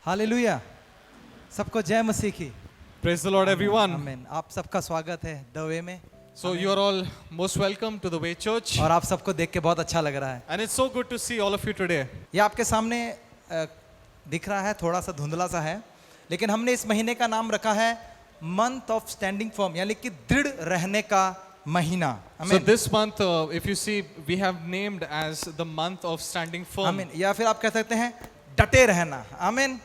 Hallelujah. सबको जय मसीह की। Praise the Lord, everyone. आमीन। आप सबका स्वागत है द वे में। So you are all most welcome to the Way Church, और आप सबको देख के बहुत अच्छा लग रहा है। and it's so good to see all of you today. ये आपके सामने दिख रहा है, थोड़ा सा धुंधला सा है, लेकिन हमने इस महीने का नाम रखा है मंथ ऑफ स्टैंडिंग फर्म, यानी कि दृढ़ रहने का महीना। So आमीन। this month, if you see, we have named as the month of standing firm आमीन। या फिर आप कह सकते हैं डटे रहना। आमीन।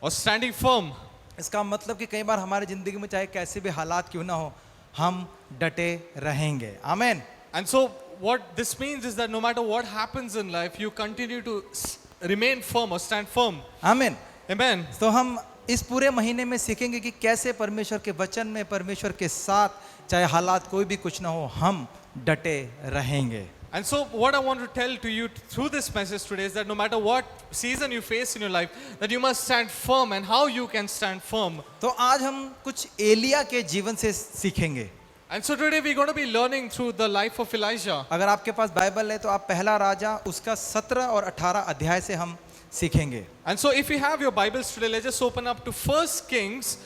or standing firm. इसका मतलब कि कई बार हमारी जिंदगी में चाहे कैसे भी हालात क्यों ना हो, हम डटे रहेंगे। आमीन। And so what this means is that no matter what happens in life, you continue to remain firm or stand firm. आमीन। Amen. तो हम इस पूरे महीने में सीखेंगे कि कैसे परमेश्वर के वचन में, परमेश्वर के साथ, चाहे हालात कोई भी कुछ ना हो, हम डटे रहेंगे। And so what I want to tell to you through this message today is that no matter what season you face in your life, that you must stand firm, and how you can stand firm. तो आज हम कुछ एलिया के जीवन से सीखेंगे। And so today we're going to be learning through the life of Elijah. अगर आपके पास बाइबल है तो आप पहला राजा उसका 17 और 18 अध्याय से हम सीखेंगे। And so if you have your Bibles today, let's just open up to 1 Kings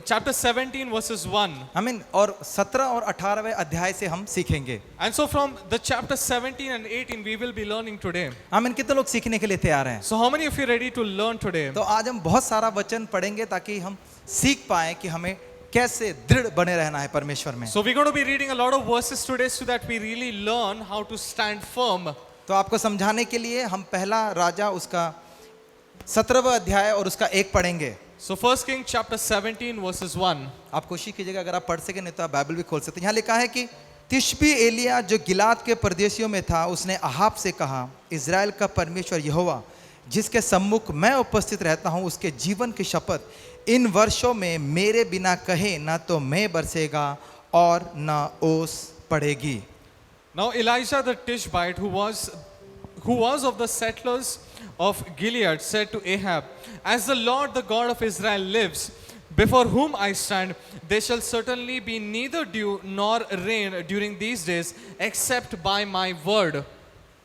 chapter 17 verses 1. आमीन। और 17 और 18वें अध्याय से हम सीखेंगे। And so from the chapter 17 and 18 we will be learning today. आमीन। कितने लोग सीखने के लिए तैयार हैं? So how many of you are ready to learn today? तो आज हम बहुत सारा वचन पढ़ेंगे ताकि हम सीख पाएं कि हमें कैसे दृढ़ बने रहना है परमेश्वर में। So we're going to be reading a lot of verses today so that we really learn how to stand firm. तो आपको समझाने के लिए हम पहला राजा उसका 17वां अध्याय और उसका 1 पढ़ेंगे। So 1 Kings chapter 17 verses 1. आप कोशिश कीजिएगा, अगर आप पढ़ सके, नहीं तो आप बाइबल भी खोल सकते हैं। यहाँ लिखा है कि तिशबी एलिया जो गिलाद के परदेशियों में था, उसने अहाब से कहा, इज़राइल का परमेश्वर यहोवा जिसके सम्मुख मैं उपस्थित रहता हूँ, उसके जीवन की शपथ, इन वर्षों में मेरे बिना कहे ना तो मैं बरसेगा और ना ओस पड़ेगी। Now Elijah the Tishbite, who was of the settlers of Gilead, said to Ahab, as the Lord the God of Israel lives, before whom I stand, there shall certainly be neither dew nor rain during these days, except by my word.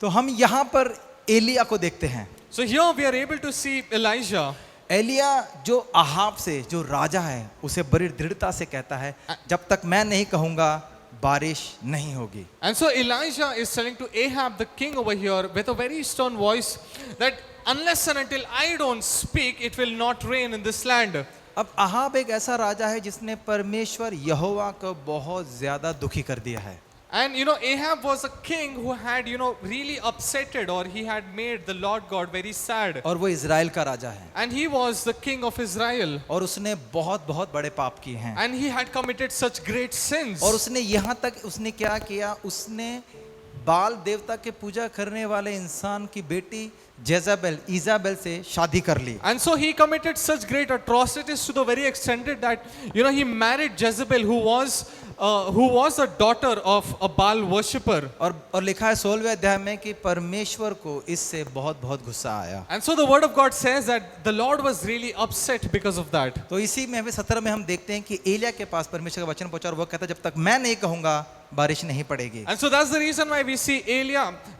तो हम यहाँ पर एलिया को देखते हैं। So here we are able to see Elijah. Elia जो Ahab से, जो राजा है, उसे बड़ी दृढ़ता से कहता है, जब तक मैं नहीं कहूँगा बारिश नहीं होगी। And so Elijah is telling to Ahab the king over here with a very stern voice that unless and until I don't speak, it will not rain in this land. अब अहाब एक ऐसा राजा है जिसने परमेश्वर यहोवा को बहुत ज्यादा दुखी कर दिया है। And Ahab was a king who had really upsetted, or he had made the Lord God very sad. और वो इज़राइल का राजा है। And he was the king of Israel. और उसने बहुत बहुत बड़े पाप किए हैं। And he had committed such great sins. और उसने यहाँ तक उसने क्या किया, उसने बाल देवता के पूजा करने वाले इंसान की बेटी जेजाबेल, इजाबेल से शादी कर ली। And so he committed such great atrocities to the very extent that he married Jezebel, who was a daughter of a Baal worshipper. और लिखा है 16वें अध्याय में कि परमेश्वर को इससे बहुत बहुत गुस्सा आया। And so the word of God says that the Lord was really upset because of that. तो इसी में 17 में हम देखते हैं कि एलिया के पास परमेश्वर का वचन पहुंचा और वो कहता है, जब तक मैं नहीं कहूंगा बारिश नहीं पड़ेगी। And so that's the reason why we see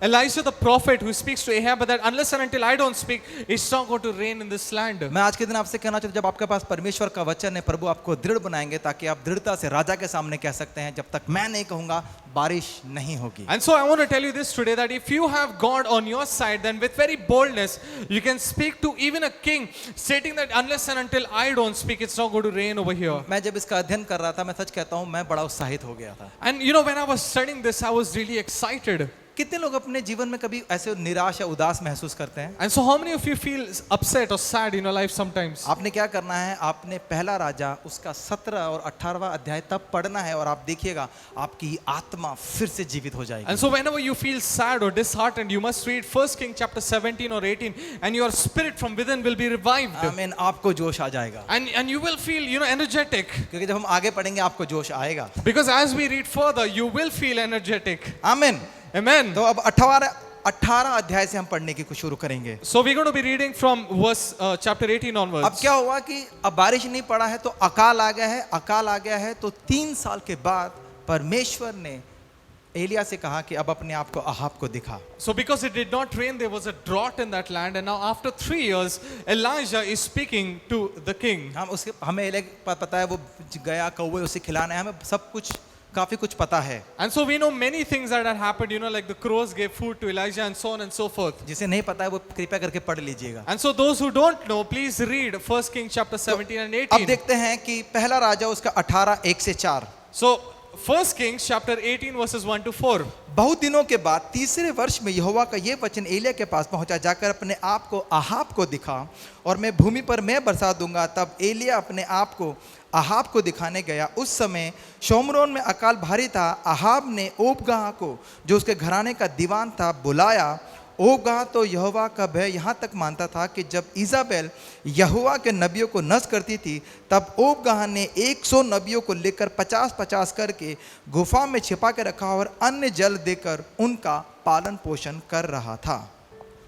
Elijah the prophet, who speaks to Ahab that unless and until I don't speak, it's not going to rain in this land. मैं आज के दिन आपसे कहना चाहता हूं, जब आपके पास परमेश्वर का वचन है, प्रभु आपको दृढ़ बनाएंगे ताकि आप दृढ़ता से राजा के सामने कह सकते हैं, जब तक मैं नहीं कहूंगा बारिश नहीं होगी। And so I want to tell you this today, that if you have God on your side, then with very boldness you can speak to even a king, stating that unless and until I don't speak, it's not going to rain over here. मैं जब इसका अध्ययन कर रहा था, मैं सच कहता हूं, मैं बड़ा उत्साहित हो गया था। And when I was studying this, I was really excited. कितने लोग अपने जीवन में कभी ऐसे निराश या उदास महसूस करते हैं? And so how many of you feel upset or sad in your life sometimes? आपने क्या करना है, आपने पहला राजा उसका 17 और 18वां अध्याय तब पढ़ना है और आप देखिएगा आपकी आत्मा फिर से जीवित हो जाएगी। And so whenever you feel sad or disheartened, you must read 1 Kings chapter 17 or 18, and your spirit from within will be revived. आमीन। आपको जोश आ जाएगा। And you will feel energetic. क्योंकि जब हम आगे पढ़ेंगे आपको जोश आएगा। Because as we read further, you will feel energetic. आमीन। Amen. तो अब 18 अध्याय से हम पढ़ने की कुछ शुरू करेंगे। So we're going to be reading from verse chapter 18 onwards. अब क्या हुआ कि अब बारिश नहीं पड़ा है तो अकाल आ गया है। अकाल आ गया है तो 3 साल के बाद परमेश्वर ने एलिया से कहा कि अब अपने आप को अहाब को दिखा। So because it did not rain, there was a drought in that land, and now after 3 years, Elijah is speaking to the king. हम उसके हमें एलिया पता है, वो गया कौवे उसे खिलाने, हमें सब कुछ काफी कुछ पता है। And so we know many things that had happened, like the crows gave food to Elijah and so on and so forth. जिसे नहीं पता है वो कृपया करके पढ़ लीजिएगा। And so those who don't know, please read 1 Kings chapter 17 and 18. अब देखते हैं कि पहला राजा उसका 18:1-4। So 1 Kings chapter 18 verses 1 to 4. बहुत दिनों के बाद तीसरे वर्ष में यहोवा का ये वचन एलिया के पास पहुंचा, जाकर अपने आप को अहाब को दिखा और मैं भूमि पर मैं बरसा दूंगा। तब एलिया अपने आप को अहाब को दिखाने गया। उस समय शोमरोन में अकाल भारी था। अहाब ने ओबगाह को, जो उसके घराने का दीवान था, बुलाया। ओबगाह तो यहोवा का भय यहाँ तक मानता था कि जब इजाबेल यहोवा के नबियों को नष्ट करती थी, तब ओबगाह ने 100 नबियों को लेकर 50-50 करके गुफा में छिपा के रखा और अन्न जल देकर उनका पालन पोषण कर रहा था।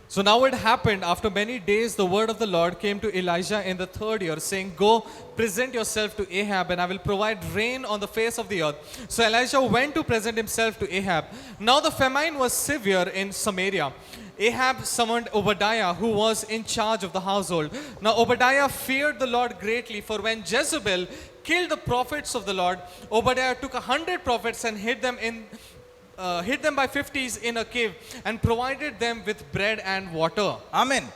So now it happened, after many days the word of the Lord came to Elijah in the 3rd year, saying, Go, present yourself to Ahab, and I will provide rain on the face of the earth. So Elijah went to present himself to Ahab. Now the famine was severe in Samaria. Ahab summoned Obadiah, who was in charge of the household. Now Obadiah feared the Lord greatly, for when Jezebel killed the prophets of the Lord, Obadiah took 100 prophets and hid them by 50s in a cave and provided them with bread and water. आमीन।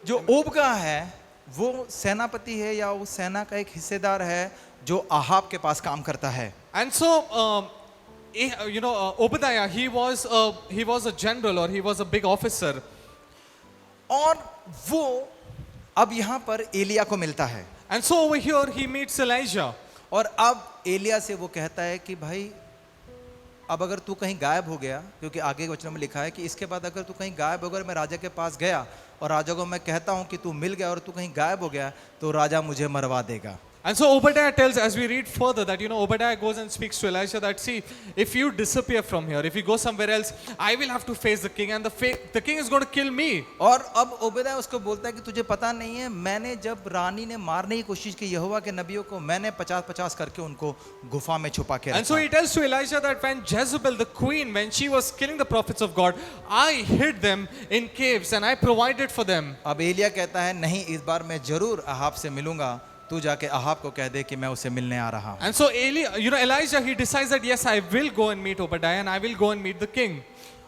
जो ओबगाह है वो सेनापति है या वो सेना का एक हिस्सेदार है जो अहाब के पास काम करता है। And so Obadiah, he was a general, or he was a big officer. और वो अब यहाँ पर एलिया को मिलता है। And so over here he meets Elijah. और अब एलिया से वो कहता है कि भाई अब अगर तू कहीं गायब हो गया, क्योंकि आगे के वचन में लिखा है कि इसके बाद अगर तू कहीं गायब हो गया, मैं राजा के पास गया और राजा को मैं कहता हूं कि तू मिल गया और तू कहीं गायब हो गया, तो राजा मुझे मरवा देगा। And so Obadiah tells, as we read further, that Obadiah goes and speaks to Elisha that, see, if you disappear from here, if you go somewhere else, I will have to face the king, and the king is going to kill me. और अब ओबदिया उसको बोलता है कि तुझे पता नहीं है, मैंने जब रानी ने मारने की कोशिश की यहोवा के नबियों को, मैंने 50-50 करके उनको गुफा में छुपा के रखा। And so he tells to Elisha that when Jezebel, the queen, when she was killing the prophets of God, I hid them in caves and I provided for them. अब एलिया कहता है नहीं, इस बार मैं जरूर अहाब से मिलूंगा, तू जाके अहाब को कह दे कि मैं उसे मिलने आ रहा हूं। And so Elijah, he decides that yes, I will go and meet Obadiah and I will go and meet the king.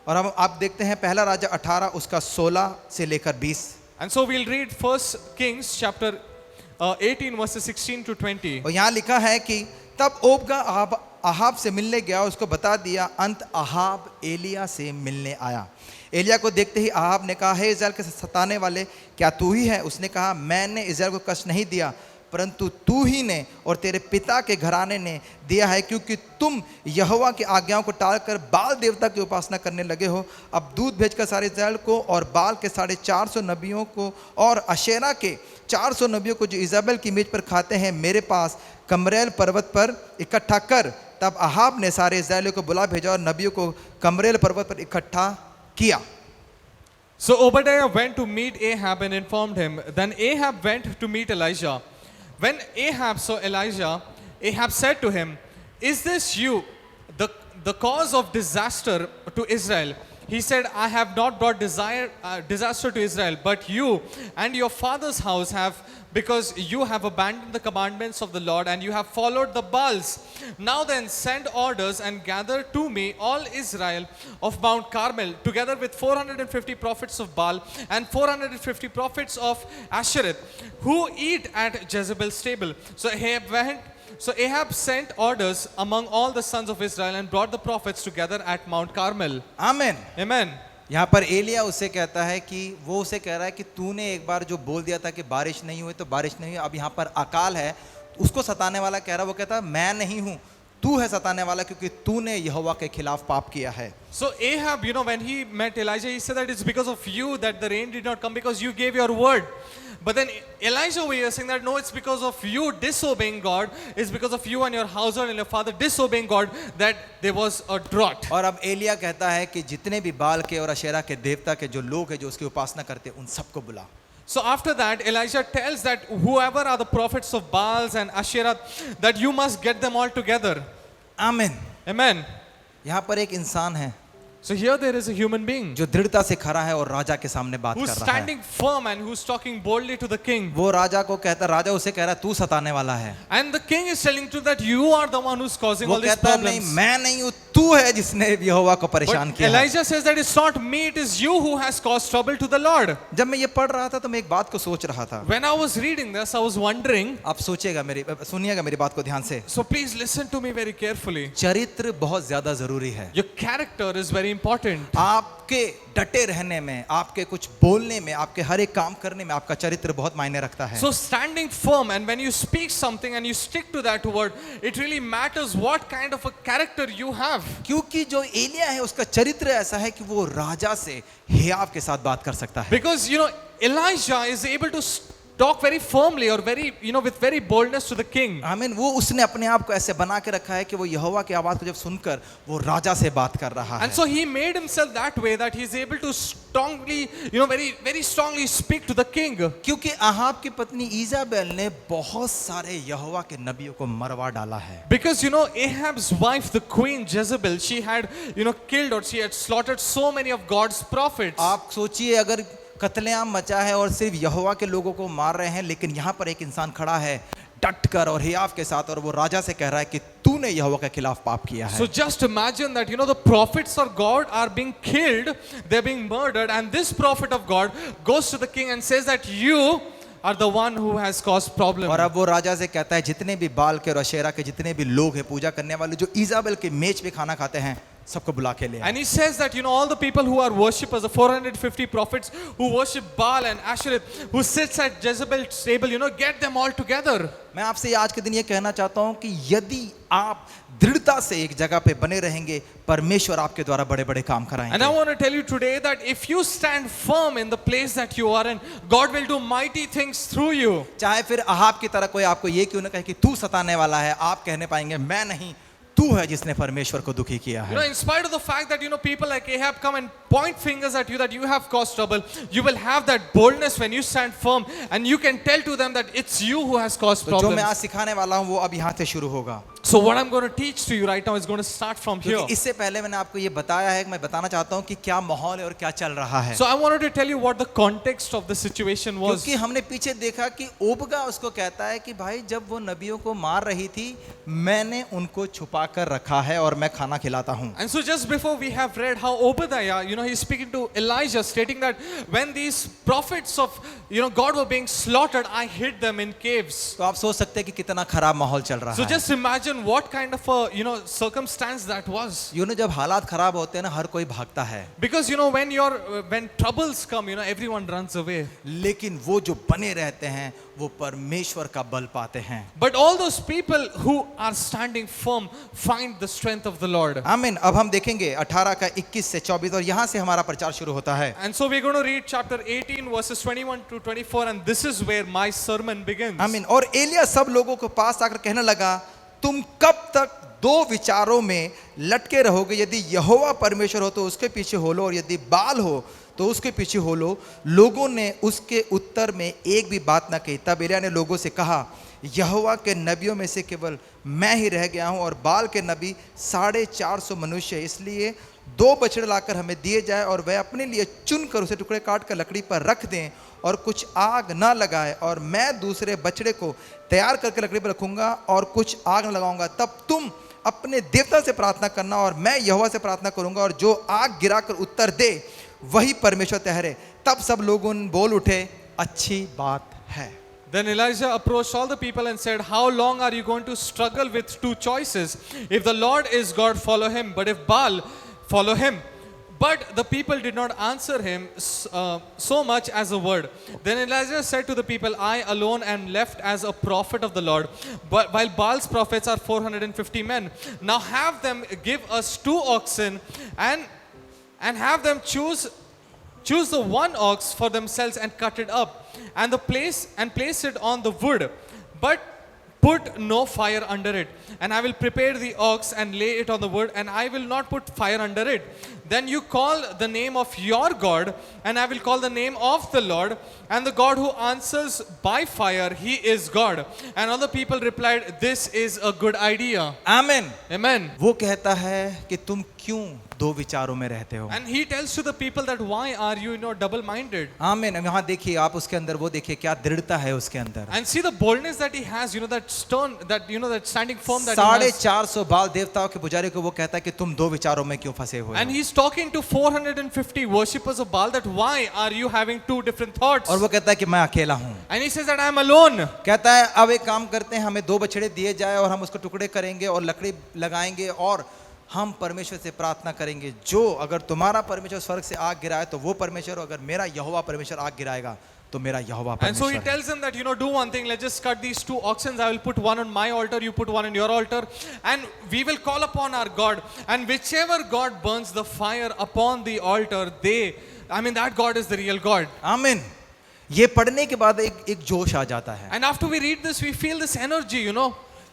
और अब आप देखते हैं पहला राजा 18 उसका 16 से लेकर 20। And so we'll read 1 Kings chapter 18 verses 16 to 20. और यहाँ लिखा है कि तब ओबगा अहाब से मिलने गया, उसको बता दिया। अंत अहाब एलिया से मिलने आया। एलिया को देखते ही अहाब ने कहा, हे इज़राइल के सताने वाले, क्या तू ही है? उसने कहा, मैंने इज़राइल को कष्ट नहीं दिया, परंतु तू ही ने और तेरे पिता के घराने ने दिया है, क्योंकि तुम यहोवा की आज्ञाओं को टालकर बाल देवता की उपासना करने लगे हो। अब दूध भेजकर सारे इज़राइल को और बाल के 450 नबियों को और अशेरा के 400 नबियों को जो इजाबेल की मेज पर खाते हैं, मेरे पास कमरेल पर्वत पर इकट्ठा कर। तब अहाब ने सारे इज़राइलियों को बुला भेजा और नबियों को कमरेल पर्वत पर इकट्ठा किया। So Obadiah went to meet Ahab and informed him. Then Ahab went to meet Elijah. When Ahab saw Elijah, Ahab said to him, is this you, the cause of disaster to Israel? He said, I have not brought disaster to Israel, but you and your father's house have, because you have abandoned the commandments of the Lord and you have followed the Baals. Now then, send orders and gather to me all Israel of Mount Carmel, together with 450 prophets of Baal and 450 prophets of Ashereth, who eat at Jezebel's table. So Ahab sent orders among all the sons of Israel and brought the prophets together at Mount Carmel. आमीन। Amen. यहाँ पर एलिया उससे कहता है कि वो उसे कह रहा है कि तूने एक बार जो बोल दिया था कि बारिश नहीं हुई तो बारिश नहीं हुई, अब यहाँ पर अकाल है। उसको सताने वाला कह रहा है, वो कहता है मैं नहीं हूँ, तू है सताने वाला, क्योंकि तूने यहोवा के खिलाफ पाप किया है। So Ahab, when he met Elijah, he said that it's because of you that the rain did not come, because you gave your word. But then Elijah over here is saying that no, it's because of you disobeying God, it's because of you and your household and your father disobeying God that there was a drought. और अब एलिया कहता है कि जितने भी बाल के और अशेरा के देवता के जो लोग हैं जो उसकी उपासना करते हैं, उन सबको बुला। So after that, Elijah tells that whoever are the prophets of Baals and Asherah, that you must get them all together. आमीन। Amen. यहाँ पर एक इंसान है So here there is a human being जो दृढ़ता से खड़ा है और राजा के सामने बात who's कर रहा है। standing firm and who's talking boldly to the king. वो राजा को कहता, राजा उसे कह रहा है तू सताने वाला है। And the king is telling to that you are the one who's causing वो all these कहता है नहीं, problems. मैं नहीं हूँ, तू है जिसने यहोवा को परेशान But किया है। Elijah says that it's not me, it is you who has caused trouble to the Lord. जब मैं ये पढ़ रहा था तो मैं एक बात को सोच रहा था। When I was reading this, I was wondering, आप सोचिएगा, सुनिएगा मेरी बात को ध्यान से। so please listen to me very carefully. चरित्र बहुत ज्यादा जरूरी है। Your character is very important. आपके डटे रहने में, आपके कुछ बोलने में, आपके हर एक काम करने में आपका चरित्र बहुत मायने रखता है। So standing firm and when you speak something and you stick to that word, it really matters what kind of a character you have. क्योंकि जो एलिया है उसका चरित्र ऐसा है कि वो राजा से हियाव के साथ बात कर सकता है। Because Elijah is able to talk very firmly or very with very boldness to the king. आमीन। वो उसने अपने आप को ऐसे बना के रखा है कि वो यहोवा की आवाज को जब सुनकर वो राजा से बात कर रहा है। And so he made himself that way that he is able to strongly, very very strongly speak to the king. क्योंकि अहाब की पत्नी इजाबेल ने बहुत सारे यहोवा के नबियों को मरवा डाला है। Because Ahab's wife, the queen Jezebel, she had killed or she had slaughtered so many of God's prophets. आप सोचिए, अगर कत्लेआम मचा है और सिर्फ यहोवा के लोगों को मार रहे हैं, लेकिन यहाँ पर एक इंसान खड़ा है डट कर और हियाव के साथ, और वो राजा से कह रहा है कि तूने यहोवा के खिलाफ पाप किया है। So just imagine that the prophets of God are being killed, they're being murdered, and this prophet of God goes to the king and says that you are the one who has caused problem. और अब वो राजा से कहता है जितने भी बाल के और अशेरा के जितने भी लोग हैं पूजा करने वाले, जो इजाबेल के मेज पे खाना खाते हैं, सबको बुला के ले आए। And he says that all the people who are worshippers, the 450 prophets who worship Baal and Ashereth, who sits at Jezebel's table, get them all together. मैं आपसे आज के दिन ये कहना चाहता हूँ कि यदि आप दृढ़ता से एक जगह पे बने रहेंगे, परमेश्वर आपके द्वारा बड़े बड़े काम कराएंगे। And I want to tell you today that if you stand firm in the place that you are in, God will do mighty things through you. चाहे फिर अहाब की तरह कोई आपको ये क्यों ना कहे कि तू सताने वाला है, आप कहने पाएंगे मैं नहीं, तू है जिसने परमेश्वर को दुखी किया है। In spite of the fact that people like Ahab come and point fingers at you that you have caused trouble, you will have that boldness when you stand firm and you can tell to them that it's you who has caused तो जो मैं problems. आज सिखाने वाला हूँ वो अब यहाँ से शुरू होगा। So what I'm going to teach to you right now is going to start from here. क्योंकि इससे पहले मैंने आपको ये बताया है कि मैं बताना चाहता हूँ कि क्या माहौल है और क्या चल रहा है। So I wanted to tell you what the context of the situation was. क्योंकि हमने पीछे देखा कि ओबगा उसको कहता है कि भाई जब वो नबियों को मार रही थी, मैंने उनको छुपा कर रखा है और मैं खाना खिलाता हूँ। And so just before we have read how Obadiah, he's speaking to Elijah, stating that when these prophets of God were being slaughtered, I hid them in caves. तो आप सोच सकते हैं कि कितना खराब माहौल चल रहा So है। just imagine what kind of a circumstance that was. जब हालात खराब होते हैं ना, हर कोई भागता है। Because when troubles come, everyone runs away. लेकिन वो जो बने रहते हैं वो परमेश्वर का बल पाते हैं। But all those people who are standing firm find the strength of the Lord. आमीन। अब हम देखेंगे 18 का 21 से 24 और यहाँ से हमारा प्रचार शुरू होता है। And so we're going to read chapter 18 verses 21 to 24, and this is where my sermon begins. आमीन। और एलिया सब लोगों को पास आकर कहने लगा, तुम कब तक दो विचारों में लटके रहोगे? यदि यहोवा परमेश्वर हो तो उसके पीछे हो लो, और यदि बाल हो तो उसके पीछे हो लो। लोगों ने उसके उत्तर में एक भी बात न कही। तब एलिया ने लोगों से कहा, यहोवा के नबियों में से केवल मैं ही रह गया हूँ, और बाल के नबी 450 मनुष्य, इसलिए 2 बछड़े लाकर हमें दिए जाए, और वह अपने लिए चुनकर उसे टुकड़े काट कर लकड़ी पर रख दें, और कुछ आग न लगाए, और मैं दूसरे बछड़े को तैयार करके लकड़ी पर रखूंगा और कुछ आग न लगाऊंगा। तब तुम अपने देवता से प्रार्थना करना और मैं यहोवा से प्रार्थना करूंगा, और जो आग गिराकर उत्तर दे वही परमेश्वर ठहरे। तब सब लोगों बोल उठे, अच्छी बात है। Then Elijah approached all the people and said, how long are you going to struggle with two choices? If the Lord is God, follow him, but if Baal, follow him. But the people did not answer him so much as a word. Then Elijah said to the people, I alone am left as a prophet of the Lord, but while Baal's prophets are 450 men. Now have them give us 2 oxen and have them choose the one ox for themselves and cut it up and place it on the wood, but put no fire under it. And I will prepare the ox and lay it on the wood, and I will not put fire under it. Then you call the name of your God, and I will call the name of the Lord, and the God who answers by fire, he is God. And all the people replied, this is a good idea. आमीन। Amen. वो कहता है कि तुम क्यों दो विचारों में रहते हो? And he tells to the people that why are you, double-minded? आमीन। यहाँ देखिए, आप उसके अंदर वो देखिए क्या दृढ़ता है उसके अंदर। And see the boldness that he has, that stern, that standing firm that he has. 450 बाल देवताओं के पुजारी को वो कहता है कि तुम दो विचारों में क्यों फंसे हुए And हो? he's talking to 450 worshippers of Baal that why are you having two different thoughts? और वो कहता है कि मैं अकेला हूँ। And he says that I am alone. कहता है अब एक काम करते हैं, हमें 2 बछड़े दिए जाए और हम उसको टुकड़े करेंगे और लकड़ी लगाएंगे और हम परमेश्वर से प्रार्थना करेंगे, जो अगर तुम्हारा परमेश्वर स्वर्ग से आग गिराए तो वो परमेश्वर, अगर मेरा यहोवा परमेश्वर आग गिराएगा तो मेरा यहोवा And so he परमेश्वर है। tells them that, do one thing, let's just cut these 2 oxen. I will put one on my altar, you put one on your altar, and we will call upon our God. And whichever God burns the fire upon the altar, that God is the real God. आमीन। ये पढ़ने के बाद एक जोश आ जाता है, And after we read this, we feel this energy,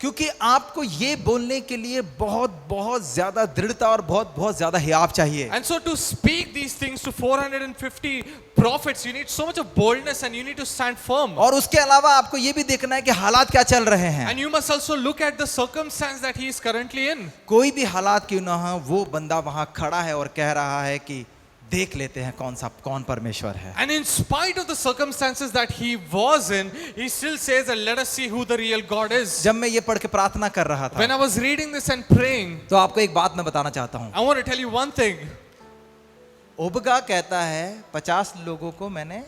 क्योंकि आपको ये बोलने के लिए बहुत बहुत ज्यादा दृढ़ता और बहुत बहुत ज्यादा हियाव चाहिए। And so to speak these things to 450 prophets, you need so much of boldness and you need to stand firm. और उसके अलावा आपको ये भी देखना है कि हालात क्या चल रहे हैं। And you must also look at the circumstance that he is currently in. कोई भी हालात क्यों ना हो, वो बंदा वहां खड़ा है और कह रहा है कि देख लेते हैं कौन परमेश्वर है। And in spite of the circumstances that he was in, he still says that let us see who the real God is. जब मैं ये पढ़ के प्रार्थना कर रहा था, When I was reading this and praying, तो आपको एक बात मैं बताना चाहता हूँ। I want to tell you one thing. ओबगा कहता है 50 लोगों को मैंने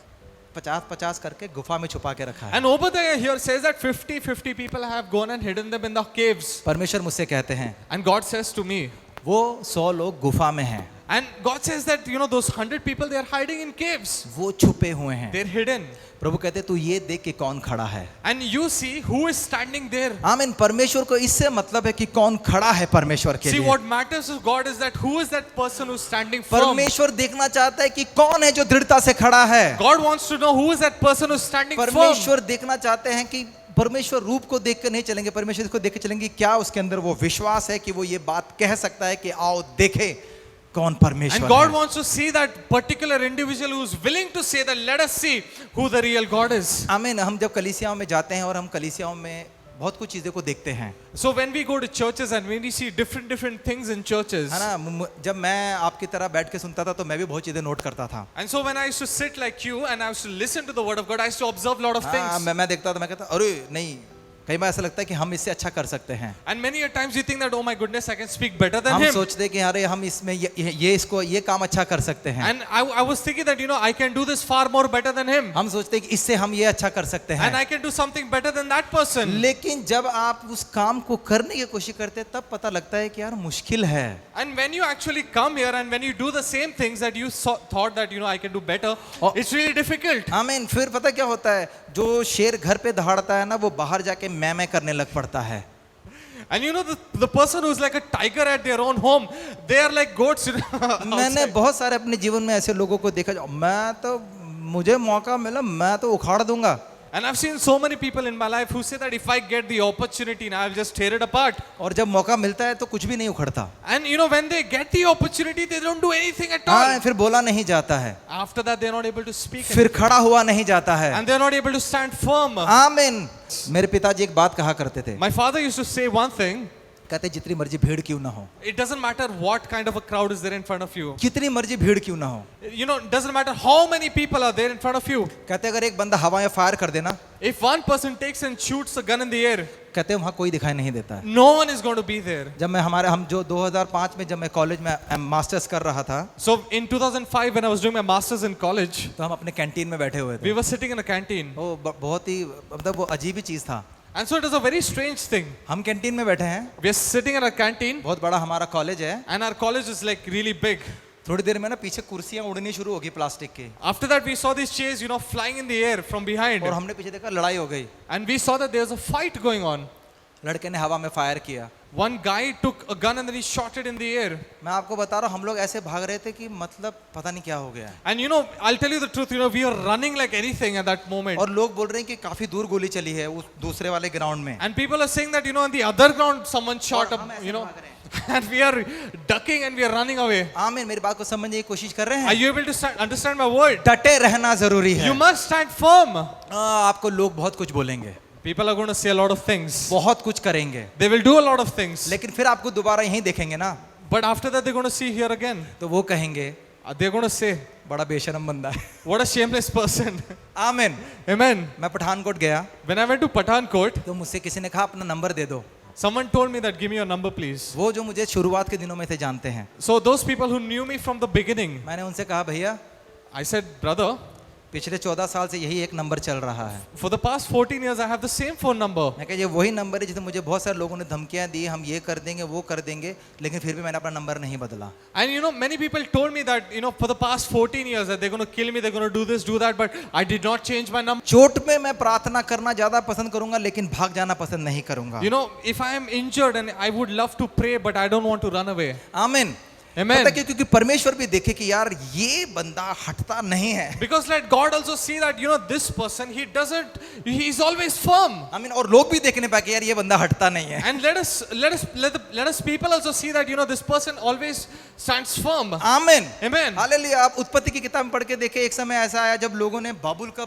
50-50 करके गुफा में छुपा के रखा है। And Obadiah here says that 50 people have gone and hidden them in the caves. परमेश्वर मुझसे कहते हैं, And God says to me, वो 100 लोग गुफा में हैं, and God says that those 100 people, they are hiding in caves. वो छुपे हुए हैं। They're hidden. प्रभु कहते तू ये देख के कौन खड़ा है। And you see who is standing there. आमीन। परमेश्वर को इससे मतलब है कि कौन खड़ा है परमेश्वर के See, लिए। what matters to God is that who is that person who's standing firm. परमेश्वर देखना चाहता है कि कौन है जो दृढ़ता से खड़ा है। God wants to know who is that person who's standing firm. परमेश्वर देखना चाहते हैं कि परमेश्वर रूप को देख कर नहीं चलेंगे, परमेश्वर को देख कर चलेंगे क्या उसके अंदर वो विश्वास है कि वो ये बात कह सकता है कि आओ देखे कौन परमेश्वर And God है। wants to see that particular individual who's willing to say that let us see who the real God is. आमीन। हम जब कलीसियाओं में जाते हैं और हम कलीसियाओं में बहुत कुछ चीजें को देखते हैं, So when we go to churches and when we see different things in churches, है ना। जब मैं आपकी तरह बैठ के सुनता था तो मैं भी बहुत चीजें नोट करता था। and so when I used to sit like you and I used to listen to the word of God, I used to observe a lot of हाँ, things. मैं देखता था, मैं कहता अरे नहीं, कई बार ऐसा लगता है कि हम इससे अच्छा कर सकते हैं। And many a times you think that oh my goodness, I can speak better than हम him. सोचते हैं कि अरे हम इसमें ये काम अच्छा कर सकते हैं। And I was thinking that I can do this far more better than him. हम सोचते हैं कि इससे हम ये अच्छा कर सकते And हैं। I can do something better than that person. लेकिन जब आप उस काम को करने की कोशिश करते हैं तब पता लगता है कि यार मुश्किल है। And when you actually come here and when you do the same things that you thought that I can do better, Oh. it's really difficult. आमीन। फिर पता क्या होता है, जो शेर घर पे दहाड़ता है ना, वो बाहर जाके मैं करने लग पड़ता है। And the person who's like a tiger at their own home, they are like goats. मैंने outside. बहुत सारे अपने जीवन में ऐसे लोगों को देखा, मुझे मौका मिला मैं तो उखाड़ दूंगा। And I've seen so many people in my life who say that if I get the opportunity, now I'll just tear it apart. और जब मौका मिलता है तो कुछ भी नहीं उखड़ता। And when they get the opportunity, they don't do anything at हाँ, all. फिर बोला नहीं जाता है, After that, they're not able to speak. फिर खड़ा हुआ नहीं जाता है। And they're not able to stand firm. आमीन। मेरे पिताजी एक बात कहा करते थे, My father used to say one thing. कहते जितनी मर्जी भीड़ क्यों ना हो, It doesn't matter what kind of a crowd is there in front of you. कितनी मर्जी भीड़ क्यों ना हो, It doesn't matter how many people are there in front of you. कहते अगर एक बंदा हवा में फायर कर देना, If one person takes and shoots a gun in the air, कहते वहाँ कोई दिखाई नहीं देता है। no one is going to be there. जब हम जो 2005 में जब मैं कॉलेज में मास्टर्स कर रहा था, So in 2005 when I was doing my masters in college, तो हम अपने कैंटीन में बैठे हुए थे। we were sitting in a canteen. वो बहुत ही मतलब वो अजीब ही चीज था। And so it was a very strange thing. हम कैंटीन में बैठे हैं, We are sitting at a canteen बहुत बड़ा हमारा कॉलेज है, and our college is like really big. थोड़ी देर में ना पीछे कुर्सियां उड़नी शुरू होगी प्लास्टिक की, After that we saw these chairs, flying in the air from behind. और हमने पीछे देखा लड़ाई हो गई। And we saw that there was a fight going on. लड़के ने हवा में फायर किया। One guy took a gun and then he shot it in the air. मैं आपको बता रहा हूँ, हम लोग ऐसे भाग रहे थे कि मतलब पता नहीं क्या हो गया है। And I'll tell you the truth, we were running like anything at that moment. और लोग बोल रहे हैं कि काफी दूर गोली चली है उस दूसरे वाले ग्राउंड में। And people are saying that, on the other ground someone shot और up, हम ऐसे भाग रहे हैं। and we are ducking and we are running away. आमीन। मेरी बात को समझने की कोशिश कर रहे Are हैं। you able to understand my word? डटे रहना जरूरी है। You must stand firm. आपको लोग बहुत कुछ बोलेंगे, People are going to say a lot of things. बहुत कुछ करेंगे, They will do a lot of things. लेकिन फिर आपको दोबारा यहीं देखेंगे ना। But after that, they're going to see here again. तो वो कहेंगे They're going to say, बड़ा बेशरम बंदा है। what a shameless person. आमीन। Amen. मैं पठानकोट गया When I went to Pathankot, तो मुझसे किसी ने कहा अपना नंबर दे दो। someone told me that give me your number, please. वो जो मुझे शुरुआत के दिनों में से जानते हैं, So those people who knew me from the beginning, मैंने उनसे कहा भैया I said, brother, पिछले 14 साल से यही एक नंबर चल रहा है। for the past 14 years, I have the same phone number. मैं कहा ये वही नंबर है जिसे मुझे बहुत सारे लोगों ने धमकियां दी, हम ये कर देंगे वो कर देंगे, लेकिन फिर भी मैंने अपना नंबर नहीं बदला। And you know, many people told me that, for the past 14 years that they're going to kill me, they're going to do this, do that, but I did not change my number. चोट में मैं प्रार्थना करना ज्यादा पसंद करूंगा, लेकिन भाग जाना पसंद नहीं करूंगा। If I am injured and I would love to pray, but I don't want to run away. आमीन। Amen. पता क्यों? क्योंकि परमेश्वर भी देखे कि यार ये बंदा हटता नहीं है। Because let God also see that, this person, he's always firm. आमीन। और लोग भी देखने पाए कि यार ये बंदा हटता नहीं है। And let us people also see that, this person always stands firm. आमीन। Amen. हालेलुया। आप उत्पत्ति की किताब में पढ़ के देखे, एक समय ऐसा आया जब लोगों ने बाबुल का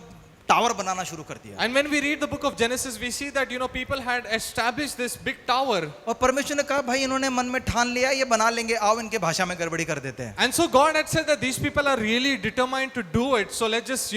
टावर बनाना शुरू कर दिया। And when we read the book of Genesis, we see that, people had established this big tower. और परमेश्वर ने कहा भाई इन्होंने मन में ठान लिया ये बना लेंगे, आओ इनके भाषा में गड़बड़ी कर देते हैं। And so God had said that these people are really determined to do it. So let's just,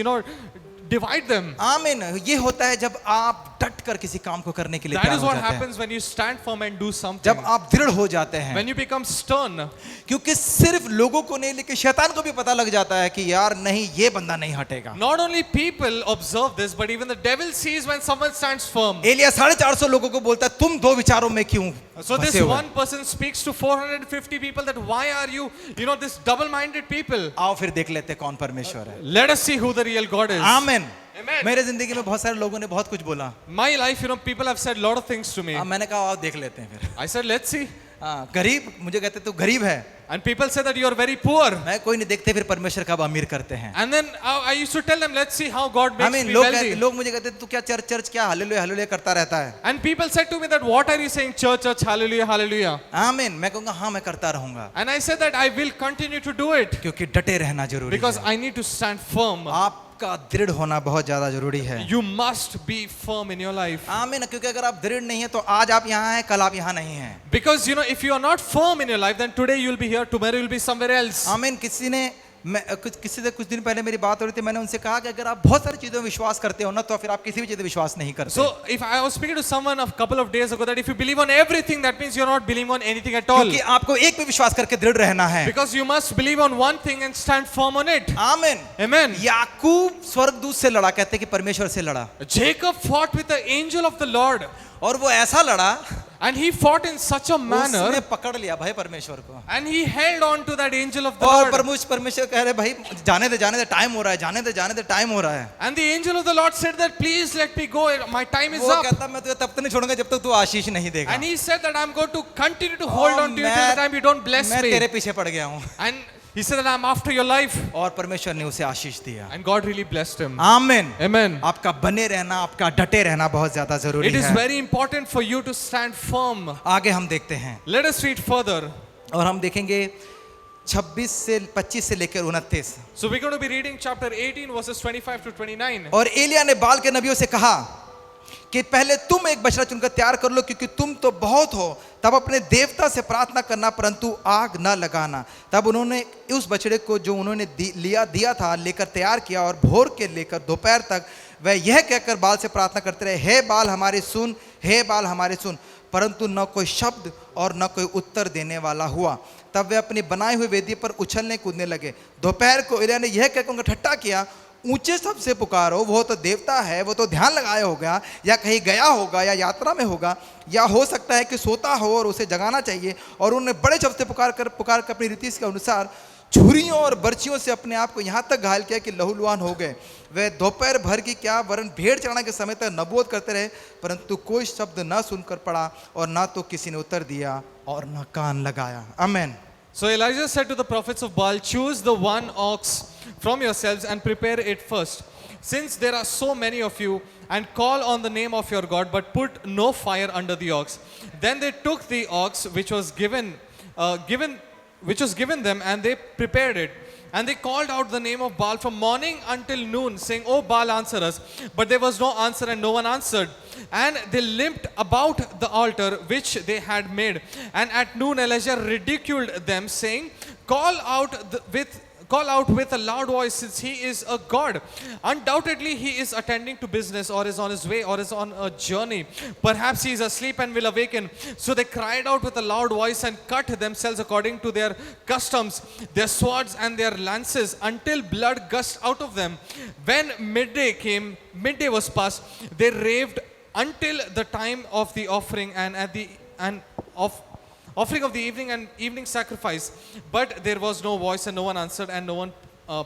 divide them. आमीन। ये होता है जब आप डट कर किसी काम को करने के लिए That तैयार is हो what जाते हैं, happens when you stand firm and do something. जब आप दृढ़ हो जाते हैं। When you become stern. क्योंकि सिर्फ लोगों को नहीं, लेकिन शैतान को भी पता लग जाता है कि यार नहीं ये बंदा नहीं हटेगा। Not only people observe this, but even the devil sees when someone stands firm. Elia 450 लोगों को बोलता है तुम दो विचारों में क्यों So this फंसे हुए? one person speaks to 450 people that why are you, this double-minded people. आओ फिर देख लेते हैं कौन परमेश्वर है। Let us see who the real God is. आमीन। Amen. मेरे जिंदगी में बहुत सारे लोगों ने बहुत कुछ बोला। My life, people have said a lot of things to me. मैंने कहा आओ देख लेते हैं फिर। I said, let's see. गरीब, मुझे कहते तू गरीब है। And people say that you are very poor. मैं कोई नहीं देखते फिर परमेश्वर कब अमीर करते हैं। And then I used to tell them, let's see how God makes आमीन। me लोग wealthy. लोग मुझे कहते तू क्या चर्च क्या हालेलुया हालेलुया करता रहता है। And people said to me that, what are you saying, church, hallelujah, hallelujah. आमीन। मैं कहूँगा हाँ मैं करता रहूंगा। And I said that I will continue to do it. क्योंकि डटे रहना जरूरी Because है। I need to stand firm. आपका दृढ़ होना बहुत ज्यादा जरूरी है। You must be firm in your life. आमीन। क्योंकि अगर आप दृढ़ नहीं है तो आज आप यहाँ हैं, कल आप यहाँ नहीं हैं। Because if you are not firm in your life, then today you will be here, tomorrow you will be somewhere else. आमीन। किसी से कुछ दिन पहले मेरी बात हो रही थी, मैंने उनसे कहा कि अगर आप बहुत सारी चीजों में विश्वास करते हो ना तो फिर आप किसी भी चीज में विश्वास नहीं करते। So if I was speaking to someone a couple of days ago that if you believe on everything, that means you're not believing on anything at all. क्योंकि आपको एक पे विश्वास करके दृढ़ रहना है। Because you must believe on one thing and stand firm on it. आमीन। Amen. याकूब स्वर्गदूत से लड़ा, कहते हैं कि परमेश्वर से लड़ा, Jacob fought with the angel of the Lord. और वो ऐसा लड़ा And he fought in such a उसने manner पकड़ लिया भाई परमेश्वर को। and he held on to that angel of the और Lord. परमेश्वर कह रहे भाई जाने दे टाइम हो रहा है, जाने दे टाइम हो रहा है। And the angel of the Lord said that please let me go, my time is वो up. कहता मैं तुझे तब तक नहीं छोड़ूंगा जब तक तू आशीष नहीं देगा। And he said that I'm going to continue to hold और on to you till the time you don't bless मैं me. तेरे पीछे पड़ गया हूँ। And he said that I'm after your life. और परमेश्वर ने उसे आशीष दिया। And God really blessed him. आमीन। Amen. आपका बने रहना, आपका डटे रहना बहुत ज्यादा जरूरी It is है। very important for you to stand firm. आगे हम देखते हैं Let us read further. और हम देखेंगे 25 से लेकर 29। So we're going to be reading chapter 18 verses 25 to 29. और एलिया ने बाल के नबियों से कहा कि पहले तुम एक बछड़ा चुनकर तैयार कर लो, क्योंकि तुम तो बहुत हो। तब अपने देवता से प्रार्थना करना, परंतु आग न लगाना। तब उन्होंने उस बछड़े को जो उन्होंने दिया था लेकर तैयार किया, और भोर के लेकर दोपहर तक वह यह कहकर बाल से प्रार्थना करते रहे, हे बाल हमारे सुन, हे बाल हमारे सुन। परंतु न कोई शब्द और न कोई उत्तर देने वाला हुआ। तब वे अपनी बनाई हुई वेदी पर उछलने कूदने लगे। दोपहर को एलिया ने यह कहकर उनका ठट्ठा किया, ऊंचे शब्द से पुकारो, वो तो देवता है, वो तो ध्यान लगाया होगा, या कहीं गया होगा, या यात्रा में होगा, या हो सकता है कि सोता हो और उसे जगाना चाहिए। और उन्होंने बड़े शब्द से पुकार कर अपनी रीति के अनुसार छुरियों और बर्छियों से अपने आप को यहाँ तक घायल किया कि लहूलुहान हो गए। वे दोपहर भर की क्या वरन भेड़ चढ़ाने के समय तक नबूवत करते रहे, परंतु कोई शब्द न सुनकर पड़ा, और न तो किसी ने उत्तर दिया और न कान लगाया। आमीन। So Elijah said to the prophets of Baal, choose the one ox from yourselves and prepare it first, since there are so many of you, and call on the name of your God, but put no fire under the ox. Then they took the ox which was given them, and they prepared it. And they called out the name of Baal from morning until noon, saying, "O Baal, answer us." But there was no answer, and no one answered. And they limped about the altar which they had made. And at noon Elijah ridiculed them, saying, Call out with a loud voice, since he is a god. Undoubtedly he is attending to business, or is on his way, or is on a journey. Perhaps he is asleep and will awaken. So they cried out with a loud voice and cut themselves according to their customs, their swords and their lances, until blood gushed out of them. When midday was past, they raved until the time of the offering offering of the evening and evening sacrifice. But there was no voice, and no one answered, and no one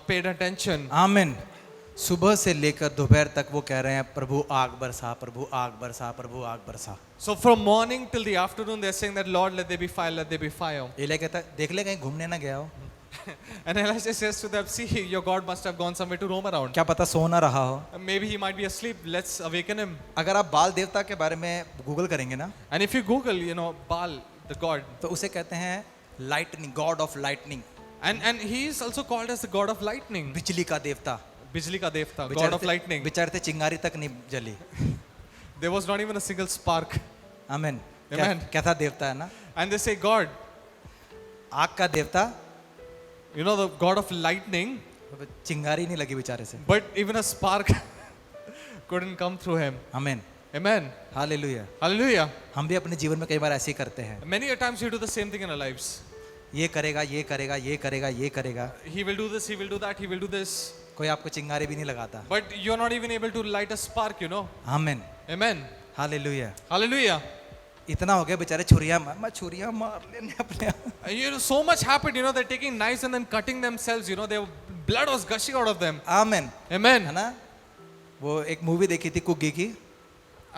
paid attention. आमीन। सुबह से लेकर दोपहर तक वो कह रहे हैं, प्रभु आग बरसा, प्रभु आग बरसा, प्रभु आग बरसा। So from morning till the afternoon, they're saying that, Lord, let there be fire, let there be fire. Elia कहता है, देख ले कहीं घूमने ना गया हो, And Elijah says to them, see, your God must have gone somewhere to roam around. क्या पता सो ना रहा हो। Maybe he might be asleep. Let's awaken him. अगर आप बाल देवता के बारे में गूगल करेंगे ना, And if you Google, Baal, the god, तो उसे कहते हैं lightning, God of lightning, and he is also called as the god of lightning. बिजली का देवता। Bijli ka devta, god of lightning. बेचारे चिंगारी तक नहीं जली। There was not even a single spark. आमीन। Amen. कैसा देवता है ना, And they say, God, आग का देवता, the god of lightning, चिंगारी नहीं लगी बेचारे से। but even a spark couldn't come through him. आमीन, Amen. हालेलुया। Hallelujah. हम भी अपने जीवन में कई बार ऐसे ही करते हैं, Many a times we do the same thing in our lives. ये करेगा, ये करेगा, ये करेगा, ये करेगा, He will do this, he will do that, he will do this. कोई आपको चिंगारी भी नहीं लगाता। But you're not even able to light a spark, आमीन, Amen. हालेलुया। Hallelujah. इतना हो गया बेचारे, छुरियां मार लेने अपने आप। So much happened, they're taking knives and then cutting themselves, their blood was gushing out of them. आमीन, Amen. है ना। वो एक मूवी देखी थी कुग्गी की,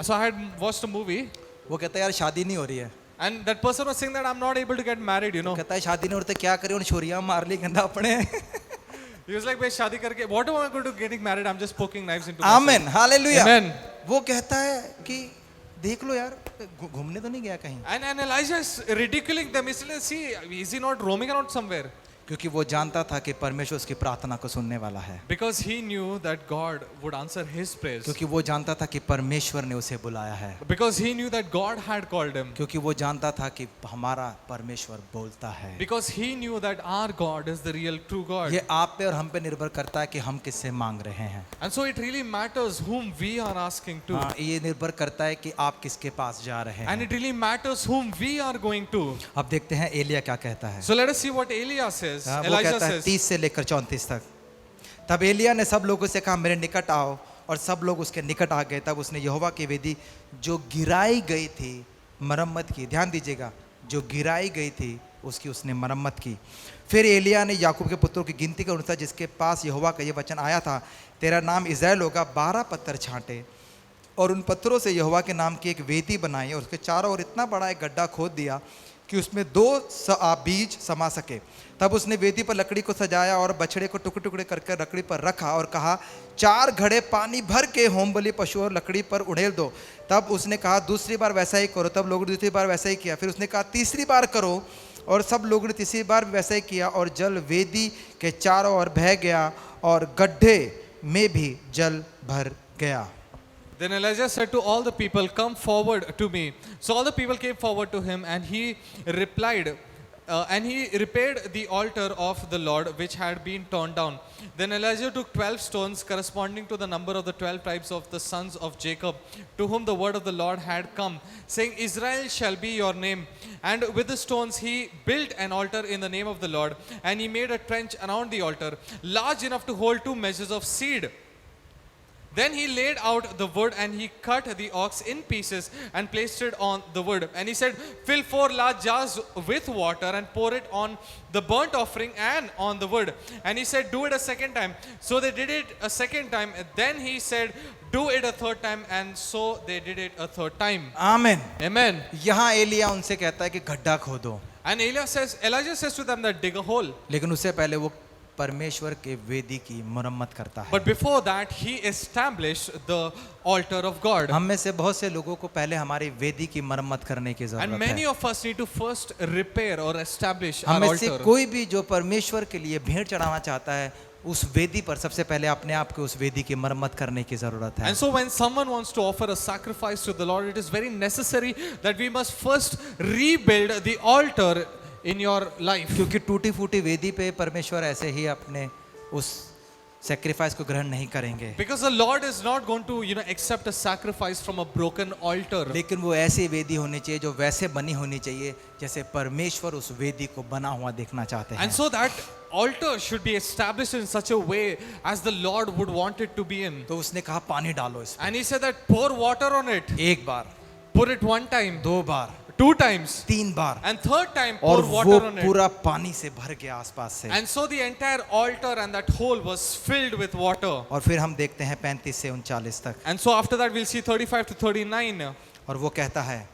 So I had watched a movie, वो कहता है यार शादी नहीं हो रही है, and that person was saying that I'm not able to get married, कहता है शादी नहीं हो रही तो क्या करें, उन छुरियां मार ली गंदा अपने। He was like, shadi karke, what am I going to getting married? I'm just poking knives into myself. आमीन, हालेलुया। Amen. वो कहता है कि देख लो यार, घूमने तो नहीं गया कहीं, And Elijah is ridiculing them. He's like, see, is he not roaming around somewhere? क्योंकि वो जानता था कि परमेश्वर उसकी प्रार्थना को सुनने वाला है, Because he knew that God would answer his prayers. क्योंकि वो जानता था कि परमेश्वर ने उसे बुलाया है, Because he knew that God had called him. क्योंकि वो जानता था कि हमारा परमेश्वर बोलता है। Because he knew that our God is the real true God. ये आप पे और हम पे निर्भर करता है कि हम किससे मांग रहे हैं। And so it really matters whom we are asking to. हाँ, ये निर्भर करता है कि आप किसके पास जा रहे And हैं। it really matters whom we are going to. अब देखते हैं एलिया क्या कहता है। So let us see what Elijah says. हाँ, वो Elijah कहता है says. 30 से लेकर 34 तक। तब एलिया ने सब लोगों से कहा, मेरे निकट आओ, और सब लोग उसके निकट आ गए। तब उसने यहोवा की वेदी जो गिराई गई थी मरम्मत की। ध्यान दीजिएगा, जो गिराई गई थी उसकी उसने मरम्मत की। फिर एलिया ने याकूब के पुत्रों की गिनती के अनुसार जिसके पास यहोवा का ये वचन आया था, तेरा नाम इज़राइल होगा, 12 पत्थर छांटे और उन पत्थरों से यहोवा के नाम की एक वेदी बनाई और उसके चारों ओर इतना बड़ा एक गड्ढा खोद दिया कि उसमें 2 बीज समा सके। तब उसने वेदी पर लकड़ी को सजाया और बछड़े को टुकड़े टुकड़े करके लकड़ी पर रखा और कहा, 4 घड़े पानी भर के होमबलि पशु और लकड़ी पर उड़ेल दो। तब उसने कहा, दूसरी बार वैसा ही करो। तब लोगों ने दूसरी बार वैसा ही किया। फिर उसने कहा, तीसरी बार करो, और सब लोगों ने तीसरी बार भी वैसा ही किया। और जल वेदी के चारों ओर बह गया और गड्ढे में भी जल भर गया। Then Elijah said to all the people, come forward to me. So all the people came forward to him, and he replied, and he repaired the altar of the Lord which had been torn down. Then Elijah took 12 stones corresponding to the number of the 12 tribes of the sons of Jacob, to whom the word of the Lord had come, saying, Israel shall be your name. And with the stones he built an altar in the name of the Lord, and he made a trench around the altar, large enough to hold 2 measures of seed. Then he laid out the wood, and he cut the ox in pieces and placed it on the wood. And he said, fill 4 large jars with water and pour it on the burnt offering and on the wood. And he said, do it a second time. So they did it a second time. Then he said, do it a third time. And so they did it a third time. आमीन। Amen. यहाँ एलिया उनसे कहता है कि गड्ढा खोदो, And Elijah says to them that dig a hole. लेकिन उससे पहले वो परमेश्वर के वेदी की मरम्मत करता है। But before that, he established the altar of God. हम में से बहुत से लोगों को पहले हमारी वेदी की मरम्मत करने की And जरूरत many है। of us need to first repair or establish हम our में से altar. कोई भी जो परमेश्वर के लिए भेंट चढ़ाना चाहता है, उस वेदी पर सबसे पहले अपने आप को उस वेदी की मरम्मत करने की जरूरत है। And so when someone wants to offer a sacrifice to the Lord, it is very necessary that we must first rebuild the altar in your life. क्योंकि टूटी फूटी वेदी पे परमेश्वर ऐसे ही अपने उस सेक्रीफाइस को ग्रहण नहीं करेंगे, Because the Lord is not going to, accept a sacrifice from a broken altar. लेकिन वो ऐसी वेदी होनी चाहिए जो वैसे बनी होनी चाहिए जैसे परमेश्वर उस वेदी को बना हुआ देखना चाहते हैं। And so that altar should be established in such a way as the Lord would want it to be in. तो उसने कहा पानी डालो इस And he said that pour water on it. पे, एक बार, Pour it one time, 2 bar, 2 times, 3 bar, and third time और pour वो water on it. पूरा पानी से भर गया आसपास से। And so the entire altar and that hole was filled with water. और फिर हम देखते हैं 35 से 39 तक, And so after that we'll see 35 to 39. और वो कहता है,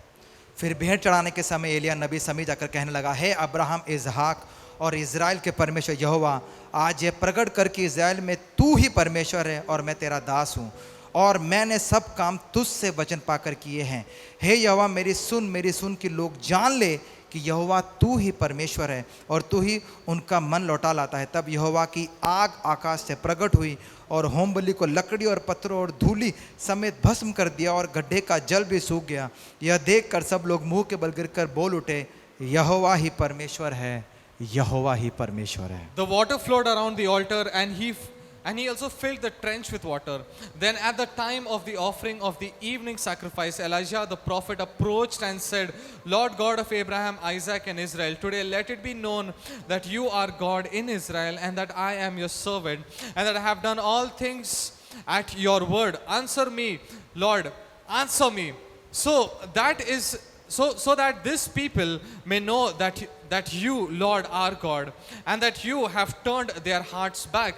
फिर भेंट चढ़ाने के समय एलिय्याह नबी समीप जाकर कहने लगा, हे अब्राहम, इसहाक और इज़राइल के परमेश्वर यहोवा, आज ये प्रकट कर कि इज़राइल में तू ही परमेश्वर है और मैं तेरा दास हूँ, और मैंने सब काम तुझसे वचन पाकर किए हैं। हे यहोवा, मेरी सुन कि लोग जान ले कि यहोवा तू ही परमेश्वर है और तू ही उनका मन लौटा लाता है। तब यहोवा की आग आकाश से प्रकट हुई और होमबलि को लकड़ी और पत्थरों और धूलि समेत भस्म कर दिया, और गड्ढे का जल भी सूख गया। यह देखकर सब लोग मुंह के बल गिरकर बोल उठे, यहोवा ही परमेश्वर है, यहोवा ही परमेश्वर है। The water flowed around the altar, and he also filled the trench with water. Then at the time of the offering of the evening sacrifice, Elijah the prophet approached and said, Lord God of Abraham, Isaac and Israel, today let it be known that you are God in Israel, and that I am your servant, and that I have done all things at your word. Answer me, Lord, answer me. So that is so that this people may know that you, Lord, are God, and that you have turned their hearts back.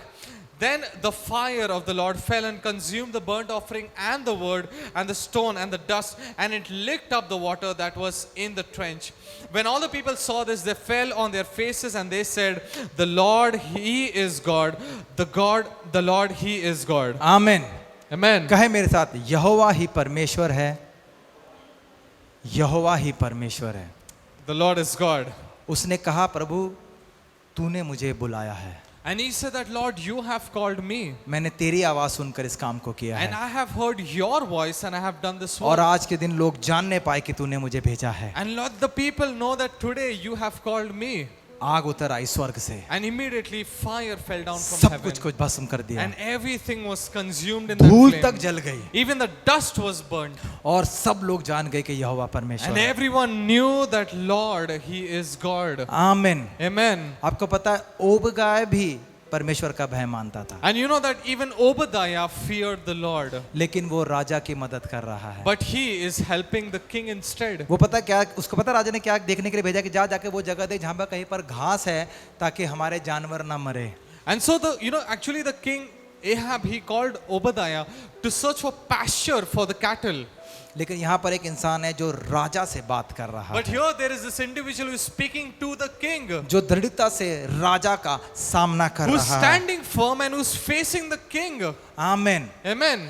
Then the fire of the Lord fell and consumed the burnt offering and the word and the stone and the dust, and it licked up the water that was in the trench. When all the people saw this, they fell on their faces and they said, the Lord, He is God. The Lord, He is God. आमीन। Amen. कहे मेरे साथ, यहोवा ही परमेश्वर है, यहोवा ही परमेश्वर है। The Lord is God. उसने कहा, प्रभु तूने मुझे बुलाया है, And he said that, Lord, you have called me, मैंने तेरी आवाज सुनकर इस काम को किया and है, I have heard your voice, and I have done this और work. आज के दिन लोग जानने पाए कि तूने मुझे भेजा है। And Lord, the people know that today you have called me. आग उतर आई स्वर्ग से, And immediately fire fell down from सब heaven. कुछ कुछ भस्म कर दिया, And everything was consumed in that धूल flame. तक जल गई, Even the dust was burnt. और सब लोग जान गए कि यहोवा परमेश्वर And है। everyone knew that Lord, He is God. आमीन। Amen. आपको पता है, ओबगाय भी परमेश्वर का भय मानता था, And you know that even Obadiah feared the Lord. लेकिन वो राजा की मदद कर रहा है। But he is helping the king instead. वो पता क्या, उसको पता राजा ने क्या देखने के लिए भेजा कि जाके वो जगह देख जहाँ पर कहीं पर घास है, ताकि हमारे जानवर ना मरे। And so actually the king Ahab, he called Obadiah to search for pasture for the cattle. लेकिन यहाँ पर एक इंसान है जो राजा से बात कर रहा But है, here there is this individual who is speaking to the king, जो दृढ़ता से राजा का सामना कर who's रहा है। standing firm and who's facing the king. आमीन। Amen.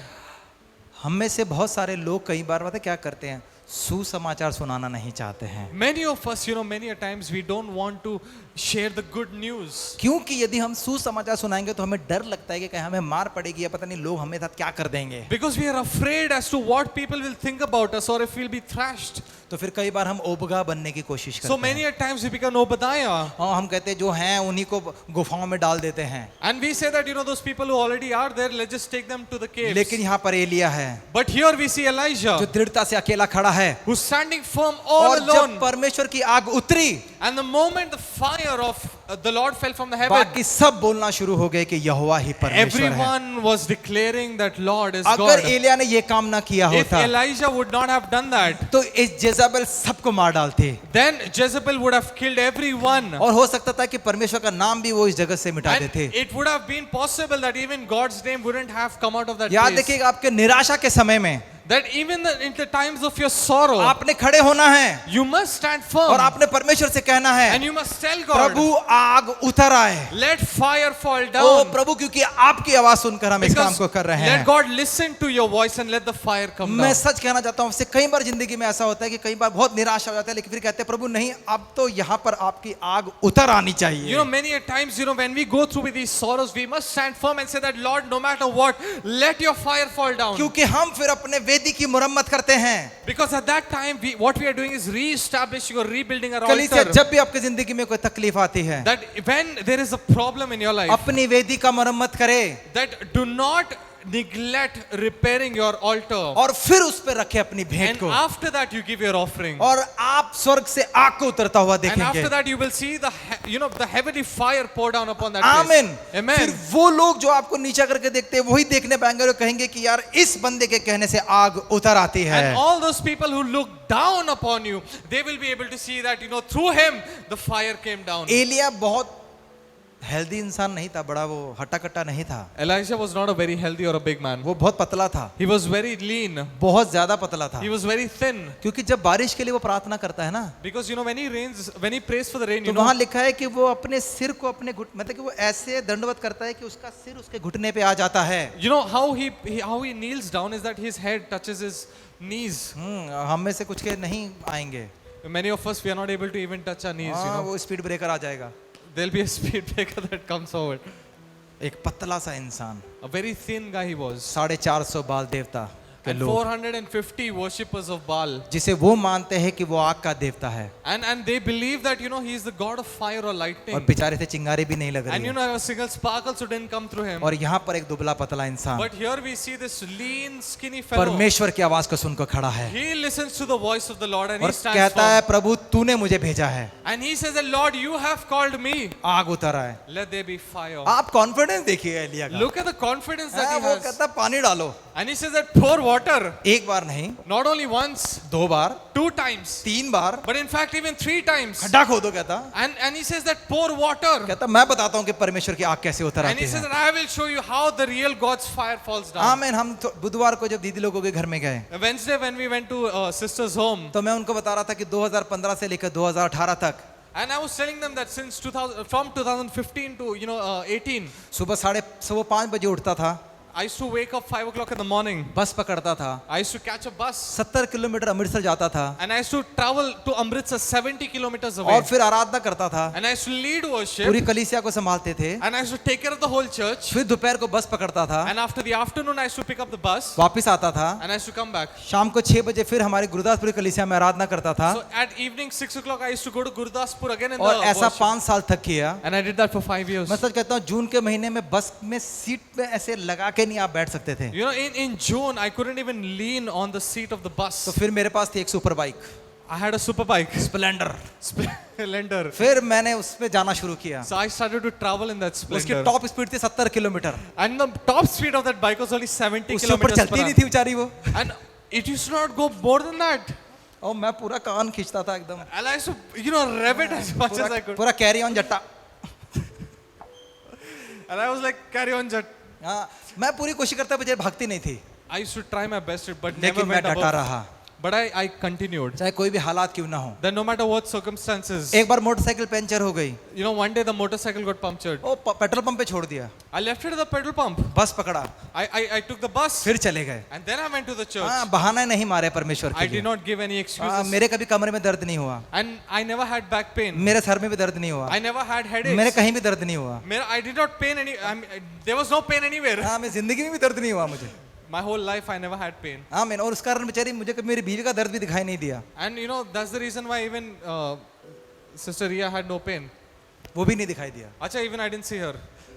हम में से बहुत सारे लोग कई बार पता क्या करते हैं, सुसमाचार सुनाना नहीं चाहते हैं, Many of us, many a times we don't want to share the good news. क्योंकि यदि हम सुसमाचार सुनाएंगे तो हमें डर लगता है कि कहीं हमें मार पड़ेगी या पता नहीं लोग हमें साथ क्या कर देंगे। Because we are afraid as to what people will think about us, or if we'll be thrashed. तो फिर कई बार हम ओबगा बनने की कोशिश So करते many हैं, a times we become Obadiah. और हम कहते हैं जो हैं उन्हीं को गुफाओं में डाल देते हैं। And we say that, those people who already are there, let's just take them to the caves. लेकिन यहाँ पर एलिया है But here we see जो Elijah, दृढ़ता से अकेला खड़ा है, who's standing firm all और alone. जब परमेश्वर की आग उतरी, And the moment the fire of the Lord fell from the heaven, बाकी सब बोलना शुरू हो गए कि यहोवा ही परमेश्वर है। everyone was declaring that Lord is अगर God. एलिया ने ये काम ना किया If होता Elijah would not have done that, तो इस जेजाबेल सबको मार डालती, then Jezebel would have killed everyone. और हो सकता था कि परमेश्वर का नाम भी वो इस जगत से मिटा And देते। it would have been possible that even God's name wouldn't have come out of that याद place. रखिएगा, आपके निराशा के समय में that even in the times of your sorrow, आपने खड़े होना है you must stand और firm आपने परमेश्वर से कहना है, and you must tell God, प्रभु आग उतर आए। let fire fall ओ down. प्रभु, क्योंकि आपकी आवाज सुनकर हम इस काम Because को कर रहे let हैं। God listen to your voice and let the fire come मैं down. सच कहना चाहता हूँ, उससे कई बार जिंदगी में ऐसा होता है कि कई बार बहुत निराशा हो जाता है, लेकिन फिर कहते हैं प्रभु नहीं, अब तो यहाँ पर आपकी आग उतर आनी चाहिए। You know, many a times, you know, when we go through with these sorrows, we must stand firm and say that, Lord, no matter what, let your fire fall down. क्योंकि हम फिर अपने वेदी की मुरम्मत करते हैं। Because at that time, what we are doing is re-establishing or rebuilding our कलीसिया, altar. जब भी आपकी जिंदगी में कोई तकलीफ आती है, That when there is a problem in your life, अपनी वेदी का मुरम्मत करे that do not neglect repairing your altar. और फिर उस पर रखे अपनी भेंट And को, after that, you give your offering. और आप स्वर्ग से आग को उतरता हुआ And देखेंगे। after that, you will see the heavenly fire pour down upon that आमीन। place. फिर Amen. वो लोग जो आपको नीचा करके देखते हैं, वही देखने पाएंगे और कहेंगे कि यार इस बंदे के कहने से आग उतर आती है। And all those people who look down upon you, they will be able to see that, you know, through him, the fire came down. Elia बहुत हेल्दी इंसान नहीं था, बड़ा वो हट्टा कट्टा नहीं था, Elijah was not a very healthy or a big man. वो बहुत पतला था, He was very lean. बहुत ज्यादा पतला था। He was very thin. क्योंकि जब बारिश के लिए वो प्रार्थना करता है ना, Because, you know, when he prays for the rain, तो you know, वहां लिखा है कि वो अपने सिर को अपने मतलब कि वो ऐसे दंडवत करता है कि उसका सिर उसके घुटने पे आ जाता है। you know how he kneels down is that his head touches his knees. हम में से कुछ के नहीं आएंगे, Many of us, we are not able to even touch our knees, you हाँ, know. वो स्पीड ब्रेकर आ जाएगा। There'll be a speed breaker that comes forward. एक पतला सा इंसान, A very thin guy he was. 450 बाल देवता के And लोग, 450 worshippers of Baal. जिसे वो मानते हैं कि वो आग का देवता है, And they believe that, you know, he is the god of fire or और lightning. बेचारे थे चिंगारी भी नहीं लग And रही you है। know, a single sparkle also didn't come through him. और यहाँ पर एक दुबला पतला इंसान But here we see this lean, skinny fellow. परमेश्वर की आवाज को सुनकर खड़ा है He listens to the voice of the Lord and और he stands कहता है firm. प्रभु तूने मुझे भेजा है, And he says that, Lord, you have called me. आग उतर आए। Let there be fire. आप कॉन्फिडेंस देखिए एलिया का, Look at the confidence that हाँ, he वो has. कहता है पानी डालो, And he says that pour water. एक बार नहीं, Not only once, 2 bar, 2 times, 3 bar, but in fact even 3 times. खड्डा खोदो, कहता And he says that pour water. कहता मैं बताता हूँ कि परमेश्वर की आग कैसे उतर And आती he says है। that I will show you how the real God's fire falls down. आमीन। हम तो बुधवार को जब दीदी लोगों के घर में गए, Wednesday when we went to sister's home, तो मैं उनको बता रहा था कि 2015 से लेकर 2018 तक and I was telling them that since 2015 to 18, सुबह 5:30 बजे उठता था, I used to wake up 5 o'clock in the morning. बस पकड़ता था, I used to catch a bus 70 kilometre Amritsar जाता था, and I used to travel to Amritsar 70 kilometers और away. फिर आराधना करता था, And I used to lead worship पूरी कलीसिया को संभालते थे। and I used to take care of the whole church. फिर दोपहर को बस पकड़ता था, And after the afternoon, I used to pick up the bus वापस आता था, and I used to come back. शाम को 6 बजे फिर हमारी गुरुदासपुर कलीसिया में आराधना करता था, So at evening 6 o'clock, I used to go to Gurdaspur again in the और ऐसा worship. 5 साल तक किया। And I did that for 5 years. मैं सच कहता हूँ, जून के महीने में बस में सीट पे ऐसे लगा के नहीं आप बैठ सकते थे। You know, in June, I couldn't even lean on the seat of the तो bus. फिर मेरे पास थी एक super bike I had a super bike, Splendor, Splendor. फिर मैंने उसमें जाना शुरू किया। So I started to travel in that उसकी Splendor. टॉप स्पीड थी 70 kilometre, And the top speed of that bike was only 70 उससे ऊपर kilometers per चलती नहीं hour. थी बेचारी वो, And it used to not go more than that. और मैं पूरा कान खींचता था एकदम, And I used to, rev it as much as I could. पूरा कैरी ऑन जट्टा। And I was like, carry on, Jat. हाँ, मैं पूरी कोशिश करता, मुझे भागती नहीं थी, I used to try my best, but never लेकिन मैं went डटा above. रहा, But I continued. चाहे कोई भी हालात क्यों ना हो। Then no matter what circumstances, एक बार मोटरसाइकिल पंचर हो गई, one day the motorcycle got punctured. ओ पेट्रोल पंप पे छोड़ दिया, I left it at the petrol pump. बस पकड़ा, I took the bus. फिर चले गए। And then I went to the church. हाँ, बहाना नहीं मारे परमेश्वर I के did लिए। not give any हाँ, excuses. मेरे कभी कमरे में दर्द नहीं हुआ, And I never had back pain. मेरे सर में भी दर्द नहीं हुआ, I never had मेरे headaches. कहीं भी दर्द नहीं हुआ, I did not pain any. There was no pain anywhere. हाँ, मैं जिंदगी में भी दर्द नहीं हुआ मुझे। My whole life I never had pain. हाँ मैंने, और उस कारण बेचारी मुझे कभी मेरी बीवी का दर्द भी दिखाई नहीं दिया, And that's the reason why even Sister Ria had no pain. वो भी नहीं दिखाई दिया। Acha, even I didn't see her.